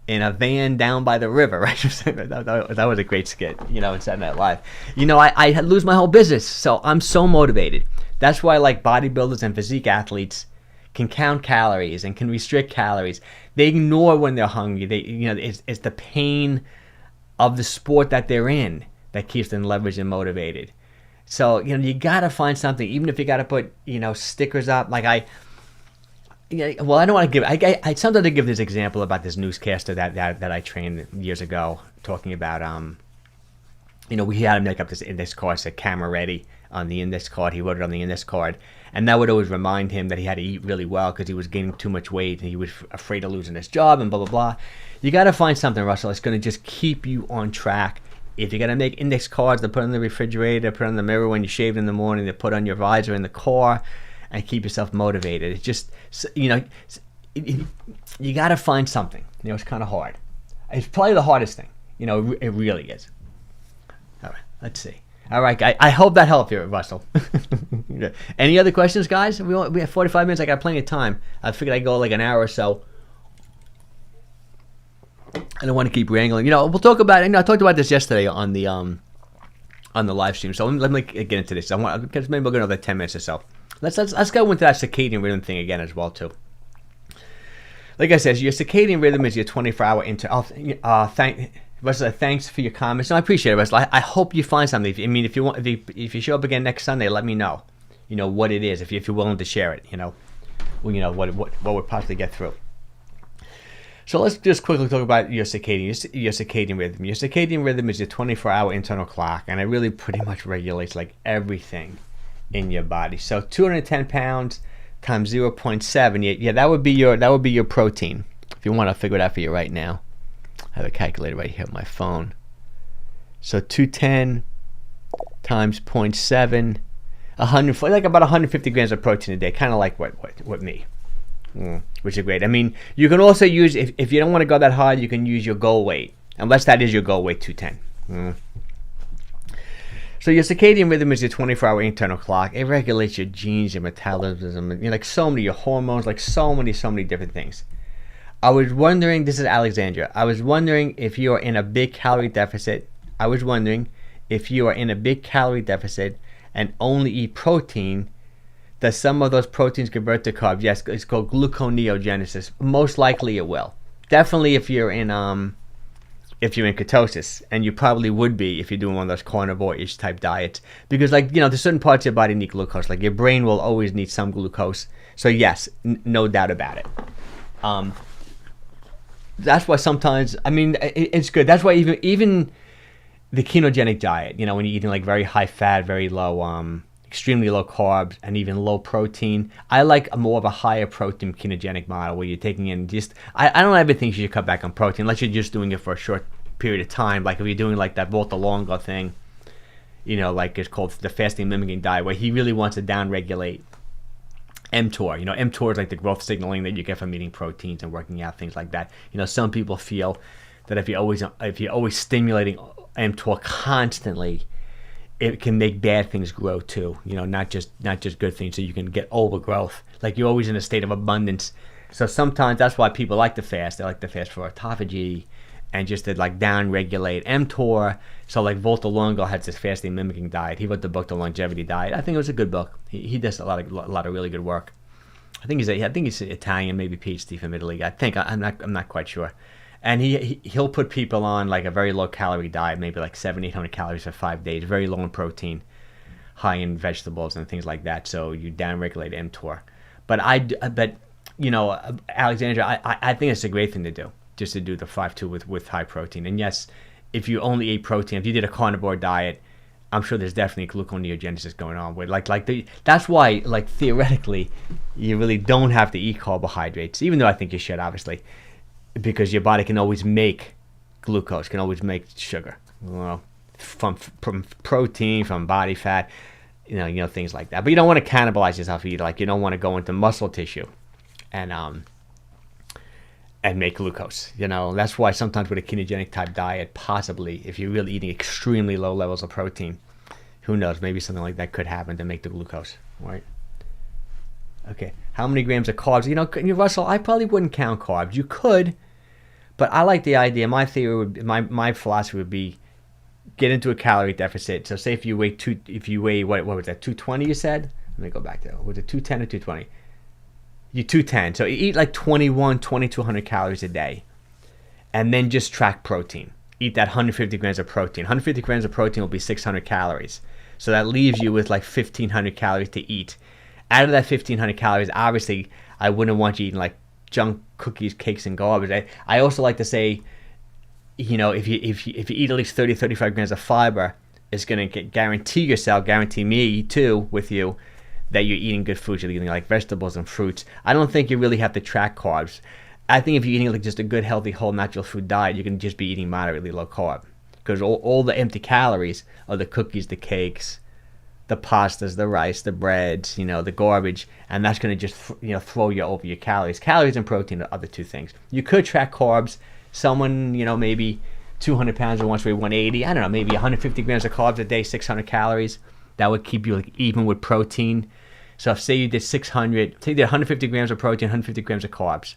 in a van down by the river, right? That was a great skit, in Saturday Night Live. I lose my whole business, so I'm so motivated. That's why like bodybuilders and physique athletes can count calories and can restrict calories. They ignore when they're hungry. It's the pain of the sport that they're in that keeps them leveraged and motivated. So, you got to find something, even if you got to put, stickers up. Like I don't want to give. I sometimes I give this example about this newscaster that I trained years ago, talking about we had to make up this course at Camera Ready. on the index card. He wrote it on the index card, and that would always remind him that he had to eat really well because he was gaining too much weight and he was afraid of losing his job and blah blah blah. You got to find something, Russell, that's going to just keep you on track. If you're going to make index cards to put in the refrigerator, put on the mirror when you shave in the morning, to put on your visor in the car, and keep yourself motivated. It's just, you know, you got to find something. You know, it's kind of hard. It's probably the hardest thing. You know, it really is. All right, let's see. All right, I hope that helped you, Russell. Any other questions, guys? We have 45 minutes. I got plenty of time. I figured I'd go like an hour or so. I don't want to keep wrangling. You know, we'll talk about. You know, I talked about this yesterday on the live stream. So let me get into this. Because maybe we'll go another 10 minutes or so. Let's go into that circadian rhythm thing again as well too. Like I said, your circadian rhythm is your 24-hour Russell, thanks for your comments. No, I appreciate it, Russell. I hope you find something. If you show up again next Sunday, let me know. You know what it is. If you're willing to share it, you know, what would possibly get through. So let's just quickly talk about your circadian rhythm. Your circadian rhythm is your 24-hour internal clock, and it really pretty much regulates like everything in your body. So 210 pounds times 0.7. Yeah, that would be your protein. If you want, I'll figure it out for you right now. I have a calculator right here on my phone. So 210 times 0.7, 140, like about 150 grams of protein a day, kind of like what me. Which is great. I mean, you can also use, if you don't want to go that hard, you can use your goal weight, unless that is your goal weight, 210. So your circadian rhythm is your 24-hour internal clock. It regulates your genes, your metabolism, you know, like so many, your hormones, like so many different things. I was wondering, this is Alexandra, I was wondering if you are in a big calorie deficit. And only eat protein, does some of those proteins convert to carbs? Yes, it's called gluconeogenesis. Most likely it will. Definitely if you're in ketosis, and you probably would be if you're doing one of those carnivore-ish type diets, because like, you know, there's certain parts of your body need glucose. Like your brain will always need some glucose. So yes, no doubt about it. That's why sometimes, I mean, it's good. That's why even the ketogenic diet, you know, when you're eating like very high fat, very low, extremely low carbs, and even low protein, I like more of a higher protein ketogenic model where you're taking in just, I don't ever think you should cut back on protein unless you're just doing it for a short period of time. Like if you're doing like that Volta Longo thing, you know, like it's called the fasting mimicking diet, where he really wants to down-regulate mTOR. You know, mTOR is like the growth signaling that you get from eating proteins and working out, things like that. You know, some people feel that if you're always stimulating mTOR constantly, it can make bad things grow too. You know, not just good things. So you can get overgrowth. Like you're always in a state of abundance. So sometimes that's why people like to fast. They like to fast for autophagy and just to like down-regulate mTOR. So like Volta Longo has this fasting mimicking diet. He wrote the book, The Longevity Diet. I think it was a good book. He does a lot of really good work. I think he's Italian, maybe PhD from Italy. I'm not quite sure. And he'll put people on like a very low calorie diet, maybe like 700-800 calories for 5 days, very low in protein, high in vegetables and things like that. So you down-regulate mTOR. But you know, Alexandra, I think it's a great thing to do, just to do the 5-2 with high protein. And yes, if you only eat protein, if you did a carnivore diet, I'm sure there's definitely gluconeogenesis going on with that's why, like, theoretically you really don't have to eat carbohydrates, even though I think you should, obviously, because your body can always make glucose, can always make sugar, well, from protein, from body fat, you know things like that. But you don't want to cannibalize yourself either. Like you don't want to go into muscle tissue and make glucose. You know, that's why sometimes with a ketogenic type diet, possibly if you're really eating extremely low levels of protein, who knows, maybe something like that could happen to make the glucose, right? Okay, how many grams of carbs? You know, Russell, I probably wouldn't count carbs. You could, but I like the idea. My theory would, my philosophy would be, get into a calorie deficit. So say if you weigh what was that, 220 you said? Let me go back to, was it 210 or 220? You 210. So you eat like 2,200 calories a day, and then just track protein. Eat that 150 grams of protein. 150 grams of protein will be 600 calories. So that leaves you with like 1,500 calories to eat. Out of that 1,500 calories, obviously, I wouldn't want you eating like junk cookies, cakes, and garbage. I also like to say, you know, if you eat at least 30-35 grams of fiber, is going to guarantee me too with you, that you're eating good foods. You're eating like vegetables and fruits. I don't think you really have to track carbs. I think if you're eating like just a good, healthy, whole, natural food diet, you can just be eating moderately low carb, because all the empty calories are the cookies, the cakes, the pastas, the rice, the breads, the garbage, and that's going to just throw you over your calories. Calories and protein are the two things. You could track carbs. Someone maybe 200 pounds and wants to weigh 180. I don't know, maybe 150 grams of carbs a day, 600 calories. That would keep you like even with protein. So if say you did 150 grams of protein, 150 grams of carbs,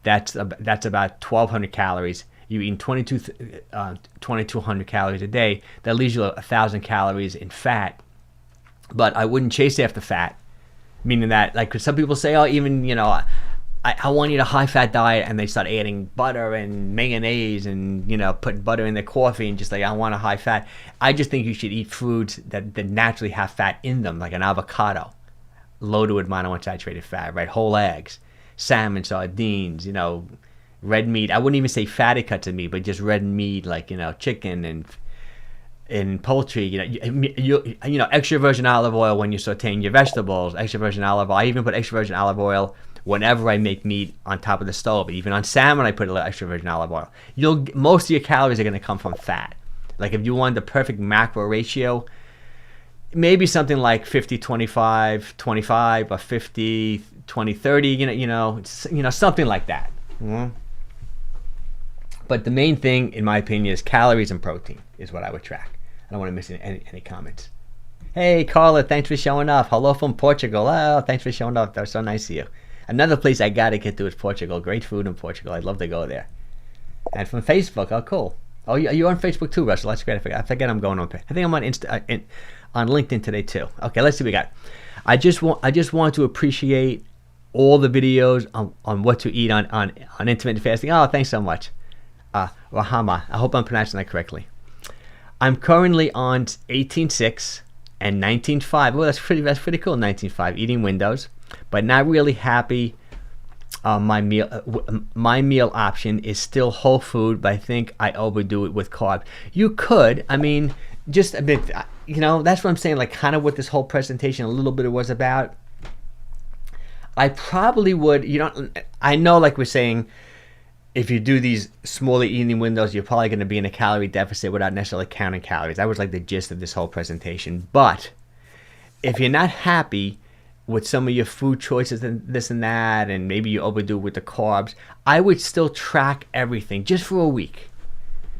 that's about 1,200 calories. You're eating 2,200 calories a day. That leaves you 1,000 calories in fat. But I wouldn't chase after fat, meaning that, like, 'cause some people say, oh, even, I want to eat a high-fat diet, and they start adding butter and mayonnaise and, putting butter in their coffee and just like, I want a high fat. I just think you should eat foods that naturally have fat in them, like an avocado, loaded with monounsaturated fat, right? Whole eggs, salmon, sardines, red meat. I wouldn't even say fatty cuts of meat, but just red meat, like, chicken and poultry, extra virgin olive oil when you're sauteing your vegetables, extra virgin olive oil. I even put extra virgin olive oil whenever I make meat on top of the stove. Even on salmon, I put a little extra virgin olive oil. Most of your calories are going to come from fat. Like if you want the perfect macro ratio, maybe something like 50-25-25 or 50-20-30, something like that. Mm-hmm. But the main thing, in my opinion, is calories and protein is what I would track. I don't want to miss any comments. Hey, Carla, thanks for showing up. Hello from Portugal. Oh, thanks for showing up. That was so nice of you. Another place I got to get to is Portugal. Great food in Portugal. I'd love to go there. And from Facebook. Oh, cool. Oh, you're on Facebook too, Russell. That's great. I forget I'm going on. I think I'm on on LinkedIn today too. Okay, let's see what we got. I just want to appreciate all the videos on what to eat on intermittent fasting. Oh, thanks so much. Rahama. I hope I'm pronouncing that correctly. I'm currently on 18.6 and 19.5. Well, that's pretty cool. 19.5 eating windows, but not really happy. My meal option is still whole food, but I think I overdo it with carbs. You could, just a bit. That's what I'm saying. Like kind of what this whole presentation a little bit was about. I probably would. I know, like we're saying, if you do these smaller eating windows, you're probably going to be in a calorie deficit without necessarily counting calories. That was like the gist of this whole presentation. But if you're not happy with some of your food choices and this and that, and maybe you overdo it with the carbs, I would still track everything just for a week.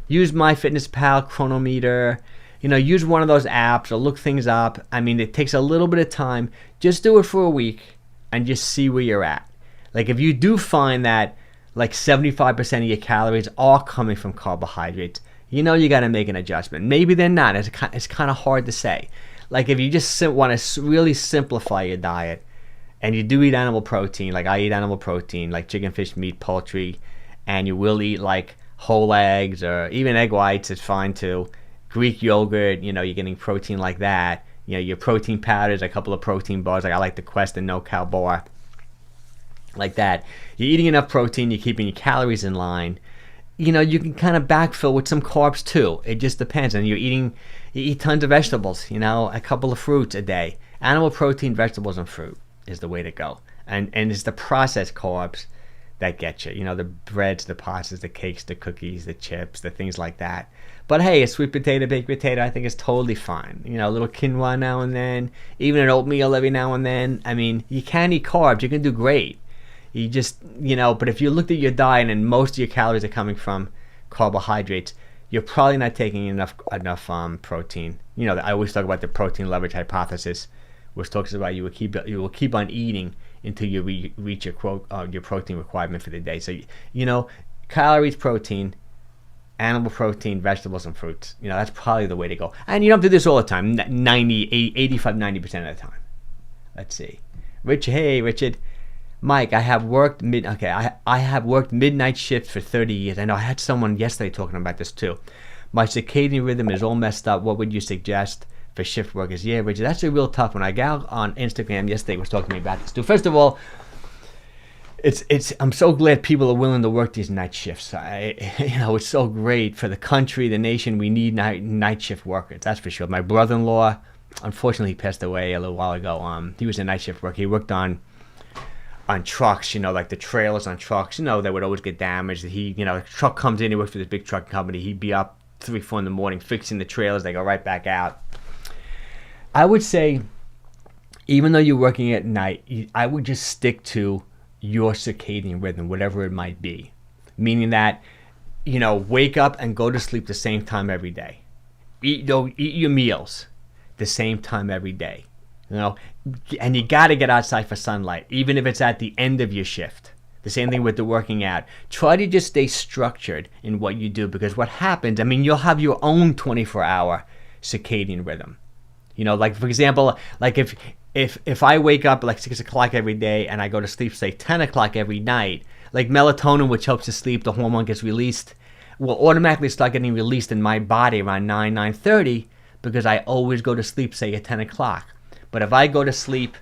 Use MyFitnessPal, Chronometer, use one of those apps or look things up. It takes a little bit of time. Just do it for a week and just see where you're at. Like if you do find that like 75% of your calories are coming from carbohydrates, you got to make an adjustment. Maybe they're not. It's kind of hard to say. Like if you just want to really simplify your diet and you do eat animal protein, like I eat animal protein, like chicken, fish, meat, poultry, and you will eat like whole eggs or even egg whites, it's fine too. Greek yogurt, you're getting protein like that. Your protein powders, a couple of protein bars, like I like the Quest and No Cal bar. Like that. You're eating enough protein, you're keeping your calories in line. You can kind of backfill with some carbs too. It just depends. And you eat tons of vegetables, a couple of fruits a day. Animal protein, vegetables, and fruit is the way to go. And it's the processed carbs that get you. The breads, the pastas, the cakes, the cookies, the chips, the things like that. But hey, a sweet potato, baked potato, I think is totally fine. A little quinoa now and then, even an oatmeal every now and then. You can eat carbs. You can do great. You just, but if you looked at your diet and most of your calories are coming from carbohydrates, you're probably not taking enough protein. I always talk about the protein leverage hypothesis, which talks about you will keep on eating until you reach your protein requirement for the day. So, calories, protein, animal protein, vegetables, and fruits. That's probably the way to go. And you don't do this all the time, 85-90% of the time. Let's see. Richard. Mike, I have worked midnight shifts for 30 years. I know I had someone yesterday talking about this too. My circadian rhythm is all messed up. What would you suggest for shift workers? Yeah, Richard, that's a real tough one. A gal on Instagram yesterday was talking to me about this too. First of all, I'm so glad people are willing to work these night shifts. It's so great for the country, the nation. We need night shift workers. That's for sure. My brother-in-law, unfortunately, he passed away a little while ago. He was a night shift worker. He worked on trucks, like the trailers on trucks, they would always get damaged. A truck comes in, he works for this big truck company. He'd be up 3, 4 in the morning fixing the trailers. They go right back out. I would say, even though you're working at night, I would just stick to your circadian rhythm, whatever it might be. Meaning that, wake up and go to sleep the same time every day. Eat your meals the same time every day. And you got to get outside for sunlight, even if it's at the end of your shift. The same thing with the working out. Try to just stay structured in what you do, because what happens, you'll have your own 24-hour circadian rhythm. Like, for example, like if I wake up at like 6 o'clock every day and I go to sleep, say 10 o'clock every night, like melatonin, which helps you sleep, the hormone gets released, will automatically start getting released in my body around 9:30, because I always go to sleep, say, at 10 o'clock. But if I go to sleep,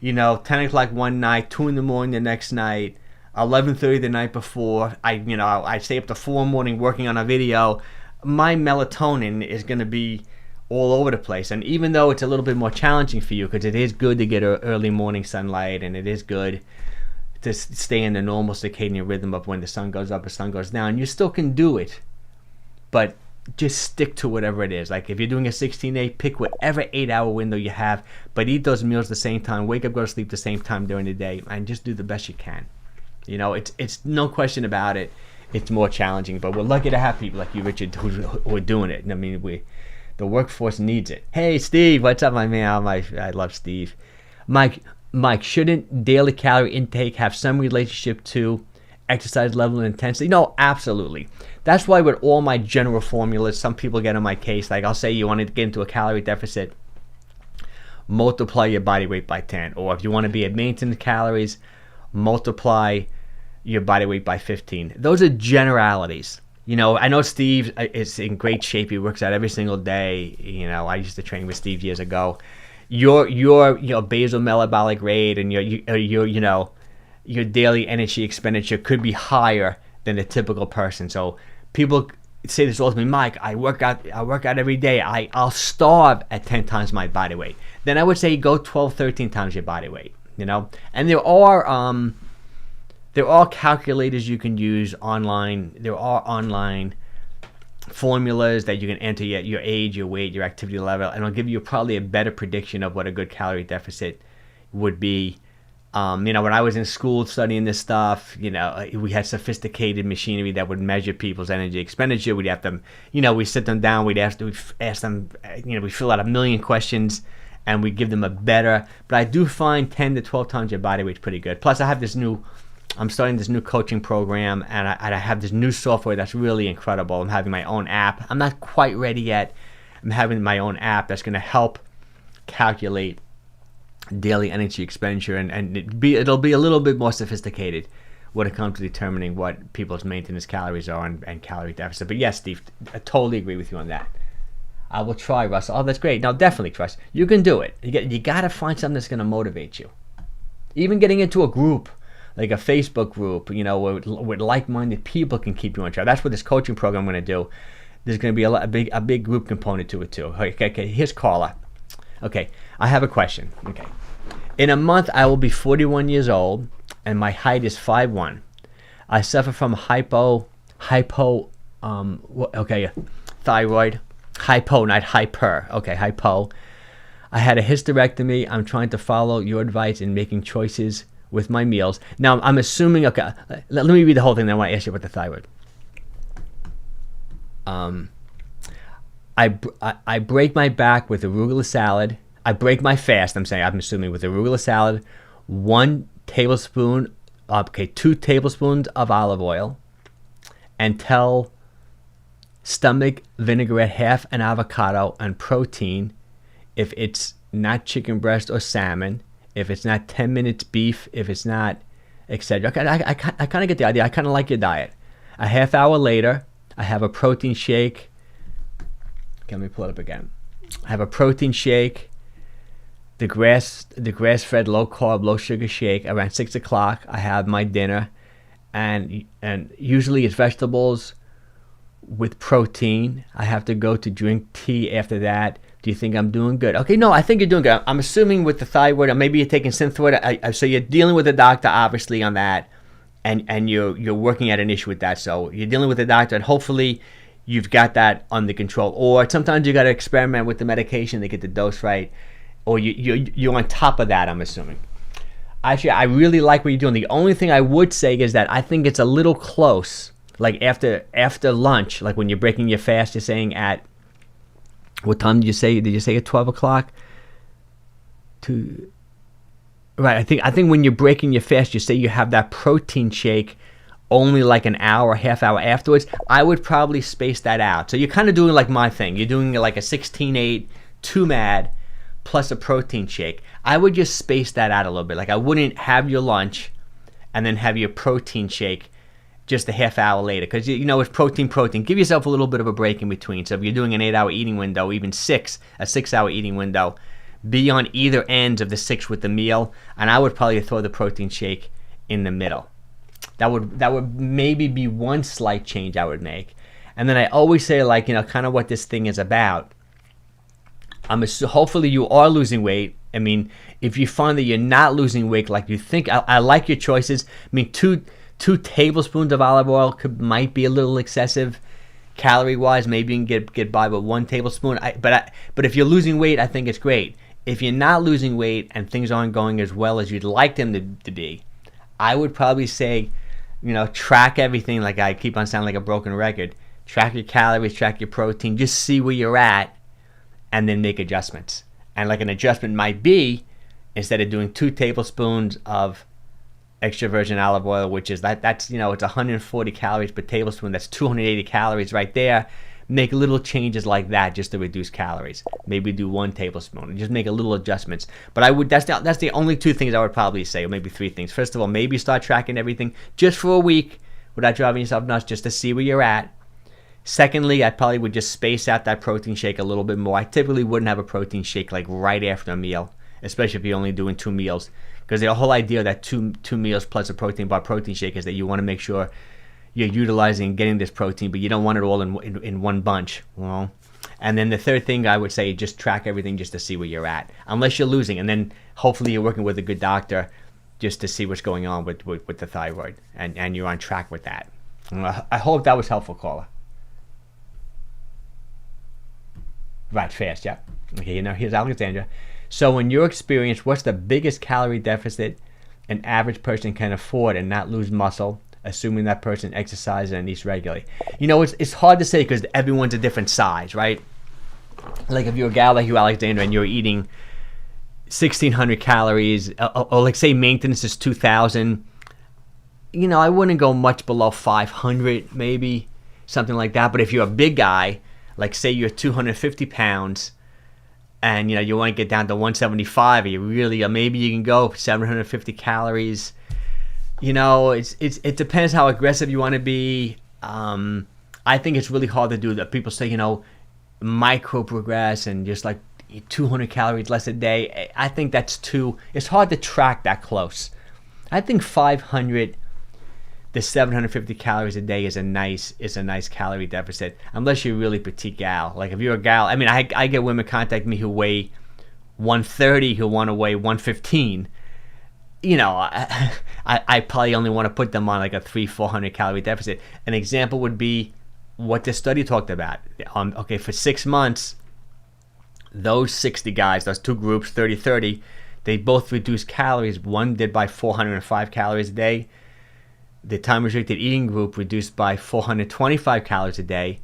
10 o'clock one night, 2 in the morning the next night, 11:30 the night before, I stay up to 4 in the morning working on a video, my melatonin is going to be all over the place. And even though it's a little bit more challenging for you, because it is good to get early morning sunlight, and it is good to stay in the normal circadian rhythm of when the sun goes up or sun goes down, you still can do it. But just stick to whatever it is. Like if you're doing a 16-8, pick whatever 8-hour window you have, but eat those meals at the same time, wake up, go to sleep the same time during the day, and just do the best you can. It's no question about it. It's more challenging, but we're lucky to have people like you, Richard, who are doing it. The workforce needs it. Hey, Steve, what's up, my man? I love Steve. Mike, shouldn't daily calorie intake have some relationship to exercise level and intensity? No, absolutely. That's why with all my general formulas, some people get on my case. Like I'll say you want to get into a calorie deficit, multiply your body weight by 10. Or if you want to be at maintenance calories, multiply your body weight by 15. Those are generalities. I know Steve is in great shape. He works out every single day. I used to train with Steve years ago. Your basal metabolic rate and your daily energy expenditure could be higher than a typical person. So people say this all to me, Mike, I work out every day. I'll starve at 10 times my body weight. Then I would say go 12, 13 times your body weight. And there are calculators you can use online. There are online formulas that you can enter your age, your weight, your activity level, and it'll give you probably a better prediction of what a good calorie deficit would be. When I was in school studying this stuff, we had sophisticated machinery that would measure people's energy expenditure. We'd have them, we sit them down, we'd ask them, we fill out 1 million questions, and we give them a better. But I do find 10 to 12 times your body weight's pretty good. Plus, I'm starting this new coaching program, and I have this new software that's really incredible. I'm having my own app. I'm not quite ready yet. I'm having my own app that's going to help calculate daily energy expenditure, and it'll be a little bit more sophisticated when it comes to determining what people's maintenance calories are and calorie deficit. But yes, Steve, I totally agree with you on that. I will try, Russell. Oh, that's great. Now, definitely, trust. You can do it. You got to find something that's going to motivate you. Even getting into a group, like a Facebook group, where like-minded people can keep you on track. That's what this coaching program I'm going to do. There's going to be a big group component to it too. Okay, here's Carla. Okay, I have a question. Okay, in a month I will be 41 years old, and my height is 5'1". I suffer from thyroid, hypo, not hyper. Okay, hypo. I had a hysterectomy. I'm trying to follow your advice in making choices with my meals. Now, I'm assuming, okay, let me read the whole thing, then I want to ask you about the thyroid. I break my back with arugula salad. I break my fast, I'm assuming, with arugula salad, 2 tablespoons of olive oil, and tell stomach vinaigrette, half an avocado, and protein, if it's not chicken breast or salmon, if it's not 10 minutes beef, if it's not, etc. I kind of get the idea. I kind of like your diet. A half hour later, I have a protein shake. Okay, let me pull it up again. I have a protein shake, the grass-fed, low-carb, low-sugar shake. Around 6 o'clock, I have my dinner, and usually it's vegetables with protein. I have to go to drink tea after that. Do you think I'm doing good? Okay, no, I think you're doing good. I'm assuming with the thyroid, or maybe you're taking Synthroid. So you're dealing with a doctor, obviously, on that, and you're working at an issue with that. So you're dealing with a doctor, and hopefully you've got that under control. Or sometimes you got to experiment with the medication to get the dose right. Or you're on top of that, I'm assuming. Actually, I really like what you're doing. The only thing I would say is that I think it's a little close. Like after lunch, like when you're breaking your fast, you're saying at what time did you say? Did you say at 12 o'clock? Right. I think when you're breaking your fast, you say you have that protein shake only like an hour, half hour afterwards. I would probably space that out. So you're kind of doing like my thing. You're doing like a 16-8, 2 MAD plus a protein shake. I would just space that out a little bit. Like I wouldn't have your lunch and then have your protein shake just a half hour later, because it's protein. Give yourself a little bit of a break in between. So if you're doing an 8-hour eating window, even a 6-hour eating window, be on either ends of the 6 with the meal, and I would probably throw the protein shake in the middle. That would maybe be one slight change I would make. And then I always say, like, kind of what this thing is about. Hopefully you are losing weight. I mean, if you find that you're not losing weight like you think, I like your choices. I mean, two tablespoons of olive oil might be a little excessive calorie wise. Maybe you can get by with 1 tablespoon. But if you're losing weight, I think it's great. If you're not losing weight and things aren't going as well as you'd like them to be, I would probably say, track everything. Like I keep on sounding like a broken record. Track your calories, track your protein, just see where you're at, and then make adjustments. And like an adjustment might be, instead of doing 2 tablespoons of extra virgin olive oil, which is that's it's 140 calories per tablespoon. That's 280 calories right there. Make little changes like that just to reduce calories. Maybe do 1 tablespoon and just make a little adjustments. But that's the only 2 things I would probably say, or maybe 3 things. First of all, maybe start tracking everything just for a week without driving yourself nuts, just to see where you're at. Secondly, I probably would just space out that protein shake a little bit more. I typically wouldn't have a protein shake like right after a meal, especially if you're only doing 2 meals. Because the whole idea of that two meals plus a protein bar protein shake is that you want to make sure you're utilizing and getting this protein, but you don't want it all in one bunch. And then the third thing I would say, just track everything just to see where you're at, unless you're losing. And then hopefully you're working with a good doctor just to see what's going on with the thyroid, and you're on track with that. I hope that was helpful, caller. Right, fast, yeah. Okay, here's Alexandra. So in your experience, what's the biggest calorie deficit an average person can afford and not lose muscle, assuming that person exercises and eats regularly? It's hard to say because everyone's a different size, right? Like if you're a gal like you, Alexandra, and you're eating 1,600 calories, or like say maintenance is 2,000, I wouldn't go much below 500, maybe, something like that. But if you're a big guy, like say you're 250 pounds, and you want to get down to 175, or maybe you can go 750 calories. It depends how aggressive you want to be. I think it's really hard to do that. People say micro progress and just like 200 calories less a day. I think that's it's hard to track that close. I think 500 to 750 calories a day is a nice calorie deficit, unless you're really petite gal. Like if you're a gal, I mean, I get women contact me who weigh 130 who want to weigh 115. I probably only want to put them on like a 300-400 calorie deficit. An example would be what this study talked about. For 6 months, those 60 guys, those 2 groups, 30-30, they both reduced calories. One did by 405 calories a day. The time-restricted eating group reduced by 425 calories a day.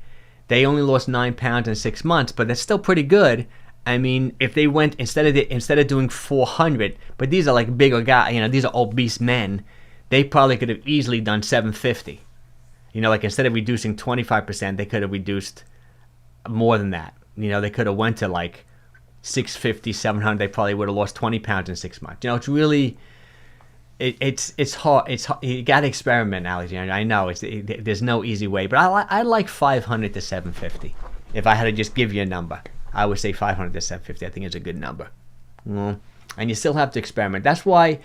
They only lost 9 pounds in 6 months, but that's still pretty good. I mean, if they went instead of doing 400, but these are like bigger guys, these are obese men, they probably could have easily done 750. Like instead of reducing 25%, they could have reduced more than that. They could have went to like 650, 700. They probably would have lost 20 pounds in 6 months. It's really. It's hard. You got to experiment, Alexander. I know there's no easy way, but I like 500 to 750. If I had to just give you a number, I would say 500 to 750. I think is a good number. And you still have to experiment. That's why,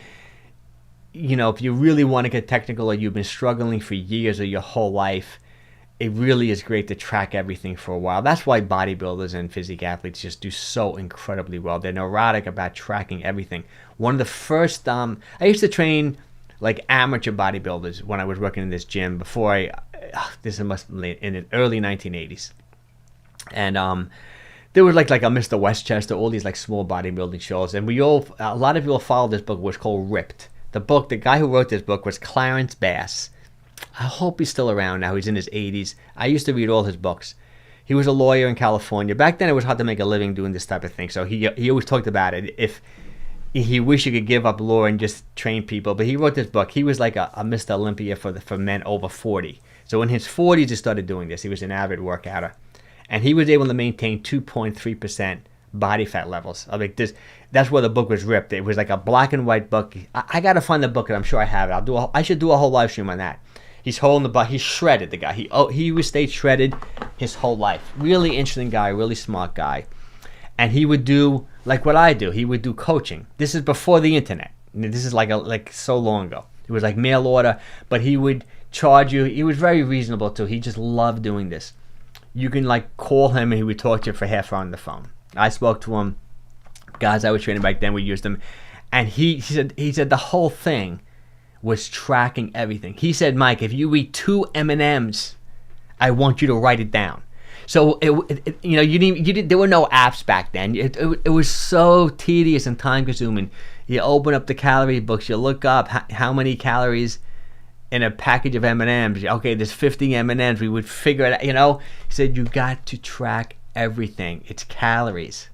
if you really want to get technical or you've been struggling for years or your whole life, it really is great to track everything for a while. That's why bodybuilders and physique athletes just do so incredibly well. They're neurotic about tracking everything. One of the first, I used to train like amateur bodybuilders when I was working in this gym before this must have been in the early 1980s. And there was like a Mr. Westchester, all these like small bodybuilding shows. And a lot of you will follow this book, was called Ripped. The guy who wrote this book was Clarence Bass. I hope he's still around now. He's in his 80s. I used to read all his books. He was a lawyer in California. Back then, it was hard to make a living doing this type of thing. So he always talked about it. If he wished he could give up law and just train people, but he wrote this book. He was like a Mr. Olympia for men over 40. So in his 40s, he started doing this. He was an avid workouter, and he was able to maintain 2.3% body fat levels. That's where the book was ripped. It was like a black and white book. I got to find the book, and I'm sure I have it. I should do a whole live stream on that. He's holding the butt. He's shredded, the guy. He stayed shredded his whole life. Really interesting guy, really smart guy. And he would do like what I do. He would do coaching. This is before the internet. This is like so long ago. It was like mail order, but he would charge you. He was very reasonable too. He just loved doing this. You can like call him and he would talk to you for half an hour on the phone. I spoke to him. Guys I was training back then, we used them. And he said the whole thing was tracking everything. He said, Mike, if you eat 2 M&Ms, I want you to write it down. So there were no apps back then. It was so tedious and time consuming. You open up the calorie books, you look up how many calories in a package of M&Ms. Okay, there's 50 M&Ms. We would figure it out. He said you got to track everything. It's calories.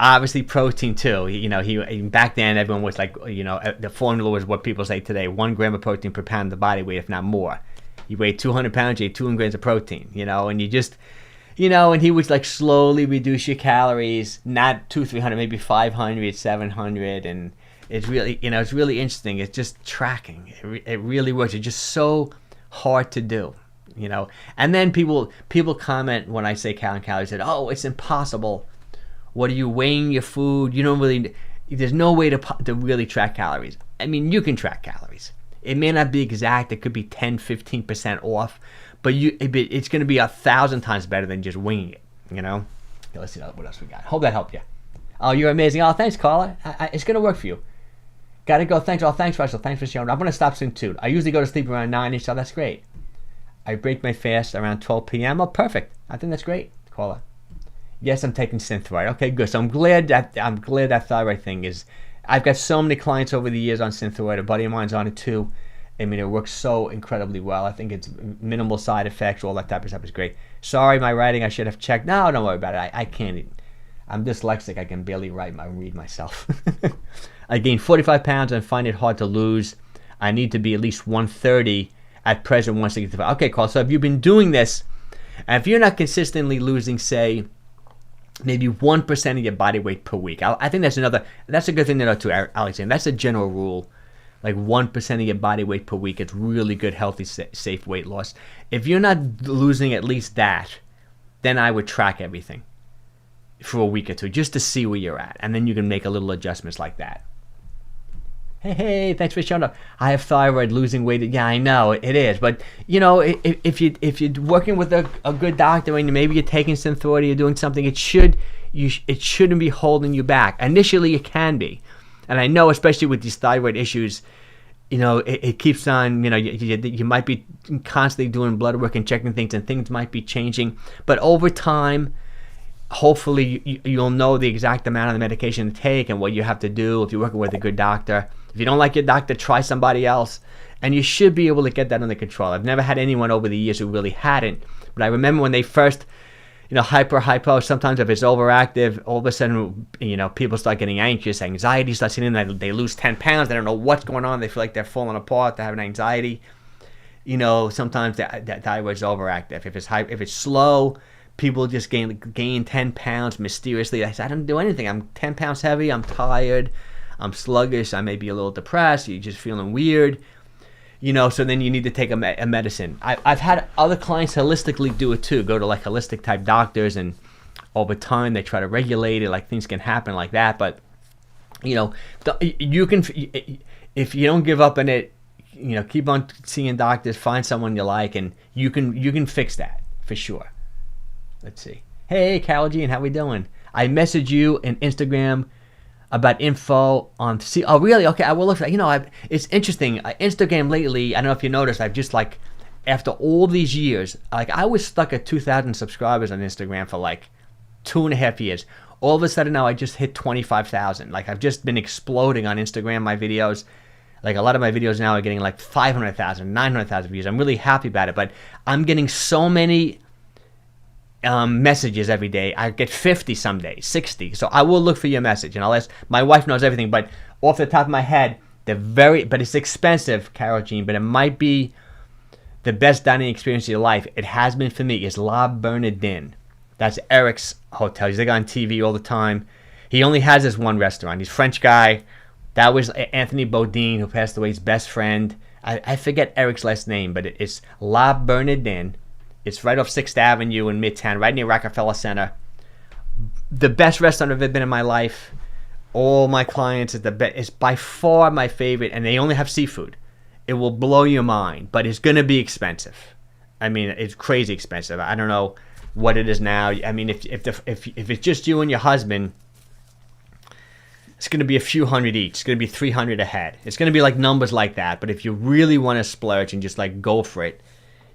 Obviously protein too. He back then everyone was like, the formula was what people say today: 1 gram of protein per pound of the body weight, if not more. You weigh 200 pounds, you ate 200 grams of protein, and you just, and he would like slowly reduce your calories, not 300, maybe 500, 700, and it's really, it's really interesting. It's just tracking. It really works. It's just so hard to do, And then people comment when I say calories, said, oh, it's impossible. What are you weighing your food? You don't really, there's no way to really track calories. I mean, you can track calories. It may not be exact. It could be 10, 15% off, but it's going to be 1,000 times better than just winging it, Okay, let's see what else we got. Hope that helped you. Oh, you're amazing. Oh, thanks, Carla. It's going to work for you. Got to go. Thanks. Oh, thanks, Russell. Thanks for showing. I'm going to stop soon, too. I usually go to sleep around 9-ish, so that's great. I break my fast around 12 p.m. Oh, perfect. I think that's great, Carla. Yes, I'm taking Synthroid. Okay, good. So I'm glad that thyroid thing is. I've got so many clients over the years on Synthroid. A buddy of mine's on it too. I mean, it works so incredibly well. I think it's minimal side effects. All that type of stuff is great. Sorry, my writing, I should have checked. No, don't worry about it. I can't. I'm dyslexic. I can barely read myself. I gained 45 pounds and find it hard to lose. I need to be at least 130 at present, 165. Okay, Carl. So if you've been doing this, and if you're not consistently losing, say, maybe 1% of your body weight per week. I think that's a good thing to know too, Alexander. That's a general rule. Like 1% of your body weight per week. It's really good, healthy, safe weight loss. If you're not losing at least that, then I would track everything for a week or two just to see where you're at. And then you can make a little adjustments like that. Hey, thanks for showing up. I have thyroid, losing weight. Yeah, I know it is, but if you're working with a good doctor and maybe you're taking Synthroid, or you're doing something, it shouldn't be holding you back. Initially, it can be, and I know especially with these thyroid issues, it keeps on. You might be constantly doing blood work and checking things, and things might be changing, but over time, hopefully you'll know the exact amount of the medication to take and what you have to do if you're working with a good doctor. If you don't like your doctor, try somebody else, and you should be able to get that under control. I've never had anyone over the years who really hadn't, but I remember when they first, hypo, sometimes if it's overactive, all of a sudden, people start getting anxious, anxiety starts hitting them, they lose 10 pounds, they don't know what's going on, they feel like they're falling apart, they're having anxiety. Sometimes that thyroid's overactive. If it's slow, people just gain 10 pounds mysteriously. I said, I don't do anything. I'm 10 pounds heavy. I'm tired. I'm sluggish. I may be a little depressed. You're just feeling weird. So then you need to take a medicine. I've had other clients holistically do it too. Go to like holistic type doctors and over time they try to regulate it, like things can happen like that. But you know, you can, if you don't give up on it, you know, keep on seeing doctors, find someone you like, and you can fix that for sure. Let's see. Hey, Calorie, how we doing? I messaged you in Instagram about info on. See, oh really? Okay, I will look. You know, it's interesting. Instagram lately, I don't know if you noticed, I've just like, after all these years, like I was stuck at 2,000 subscribers on Instagram for like 2.5 years. All of a sudden now I just hit 25,000. Like I've just been exploding on Instagram, my videos. Like a lot of my videos now are getting like 500,000, 900,000 views. I'm really happy about it, but I'm getting so many messages every day. I get 50 some days, 60. So I will look for your message, and I'll ask. My wife knows everything, but off the top of my head, but it's expensive, Carol Jean, but it might be the best dining experience of your life. It has been for me. Is La Bernardine. That's Eric's hotel. He's like on TV all the time. He only has this one restaurant. He's a French guy. That was Anthony Bourdain, who passed away, his best friend. I forget Eric's last name, but it's La Bernardine. It's right off 6th Avenue in Midtown, right near Rockefeller Center. The best restaurant I've ever been in my life. All my clients, it's by far my favorite, and they only have seafood. It will blow your mind, but it's going to be expensive. I mean, it's crazy expensive. I don't know what it is now. I mean, if it's just you and your husband, it's going to be a few hundred each. It's going to be 300 a head. It's going to be like numbers like that. But if you really want to splurge and just like go for it,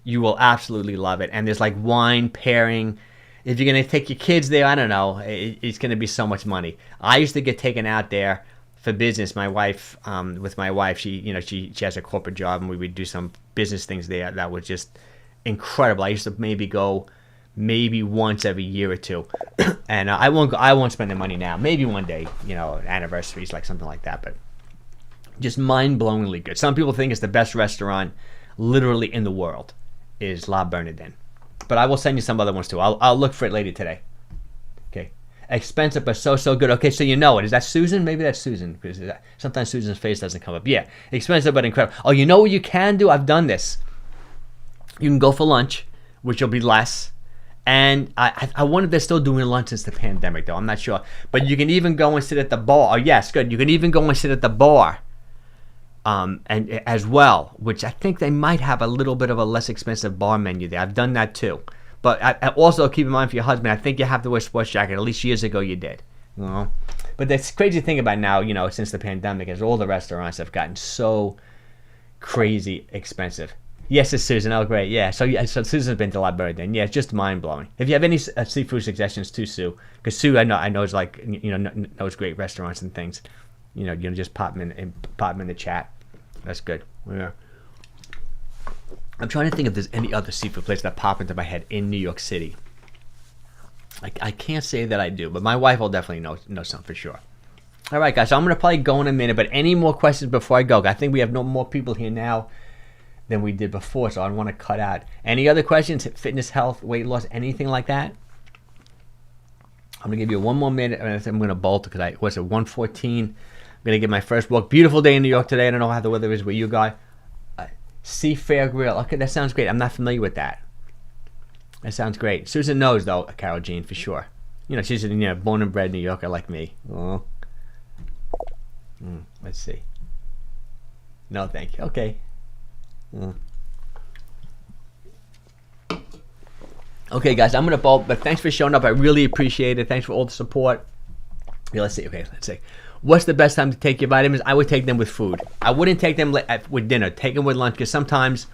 you will absolutely love it. And there's like wine pairing. If you're going to take your kids there, I don't know. It's going to be so much money. I used to get taken out there for business. My wife, she has a corporate job, and we would do some business things there that was just incredible. I used to maybe go once every year or two, and I won't spend the money now. Maybe one day, you know, anniversaries, like something like that. But just mind-blowingly good. Some people think it's the best restaurant, literally in the world, is La Bernardine. But I will send you some other ones too. I'll look for it later today. Okay, expensive but so good. Okay, so you know it. Is that Susan? Maybe that's Susan, because sometimes Susan's face doesn't come up. Yeah, expensive but incredible. Oh, you know what you can do? I've done this. You can go for lunch, which will be less. And I wonder if they're still doing lunch since the pandemic, though. I'm not sure. But you can even go and sit at the bar. Oh, yes, good. You can even go and sit at the bar and as well, which I think they might have a little bit of a less expensive bar menu there. I've done that, too. But I also keep in mind for your husband, I think you have to wear a sports jacket. At least years ago you did. You know? But the crazy thing about now, you know, since the pandemic, is all the restaurants have gotten so crazy expensive. Yes, it's Susan. Oh, great. Yeah. So Susan's been to La Bernardine. Yeah, it's just mind blowing. If you have any seafood suggestions too, Sue, because Sue, I know is like, you know, knows great restaurants and things. You know, just pop them in the chat. That's good. Yeah. I'm trying to think if there's any other seafood place that pop into my head in New York City. I can't say that I do, but my wife will definitely know some for sure. All right, guys. So I'm gonna probably go in a minute, but any more questions before I go? I think we have no more people here now than we did before, so I don't want to cut out. Any other questions? Fitness, health, weight loss, anything like that? I'm gonna give you one more minute, and I'm gonna bolt because I was at 1:14. I'm gonna get my first walk. Beautiful day in New York today. I don't know how the weather is where you guys. Seafair Grill. Okay, that sounds great. I'm not familiar with that. That sounds great. Susan knows though, Carol Jean, for sure. You know, she's born and bred New Yorker like me. Oh. Let's see. No, thank you. Okay. Okay, guys, I'm gonna bolt, but thanks for showing up. I really appreciate it. Thanks for all the support. Yeah, let's see. Okay, let's see. What's the best time to take your vitamins? I would take them with food. I wouldn't take them with dinner. Take them with lunch, because sometimes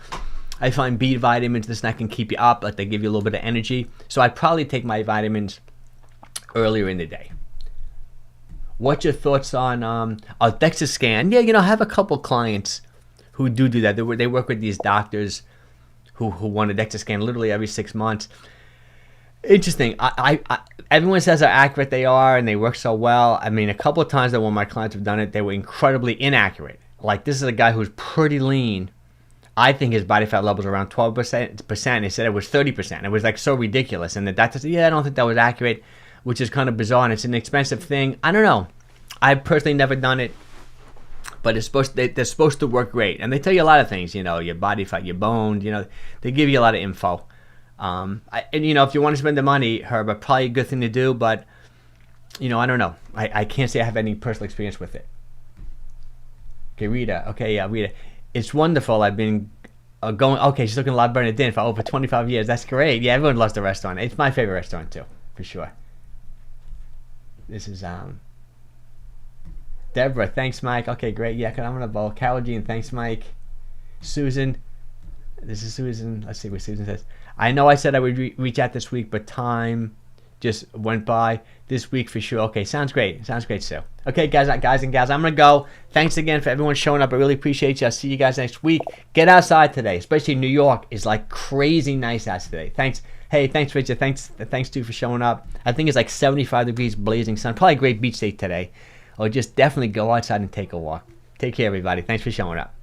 I find B vitamins, this and that, can keep you up. Like, they give you a little bit of energy. So I'd probably take my vitamins earlier in the day. What's your thoughts on a DEXA scan? Yeah, I have a couple clients who do that. They work with these doctors who want a DEXA scan literally every 6 months. Interesting. Everyone says how accurate they are and they work so well. I mean, a couple of times that when my clients have done it, they were incredibly inaccurate. Like, this is a guy who's pretty lean. I think his body fat level is around 12%. They said it was 30%. It was like so ridiculous. And the doctor said, yeah, I don't think that was accurate, which is kind of bizarre. And it's an expensive thing. I don't know. I've personally never done it. But they're supposed to work great. And they tell you a lot of things, your body fat, your bones, they give you a lot of info. And you know, if you want to spend the money, Herb, probably a good thing to do. But you know, I don't know. I can't say I have any personal experience with it. Okay, Rita. Okay, yeah, Rita. It's wonderful. I've been going. Okay, she's looking a lot better than it did for over 25 years. That's great. Yeah, everyone loves the restaurant. It's my favorite restaurant too, for sure. This is Deborah. Thanks, Mike. Okay, great. Yeah, I'm gonna bowl. Carol Jean. Thanks, Mike. Susan. This is Susan. Let's see what Susan says. I know I said I would reach out this week, but time just went by. This week for sure. Okay, sounds great. Sounds great, Sue. Okay, guys and gals, I'm going to go. Thanks again for everyone showing up. I really appreciate you. I'll see you guys next week. Get outside today, especially New York is like crazy nice out today. Thanks. Hey, thanks, Richard. Thanks, too, for showing up. I think it's like 75 degrees, blazing sun. Probably a great beach day today. Or just definitely go outside and take a walk. Take care, everybody. Thanks for showing up.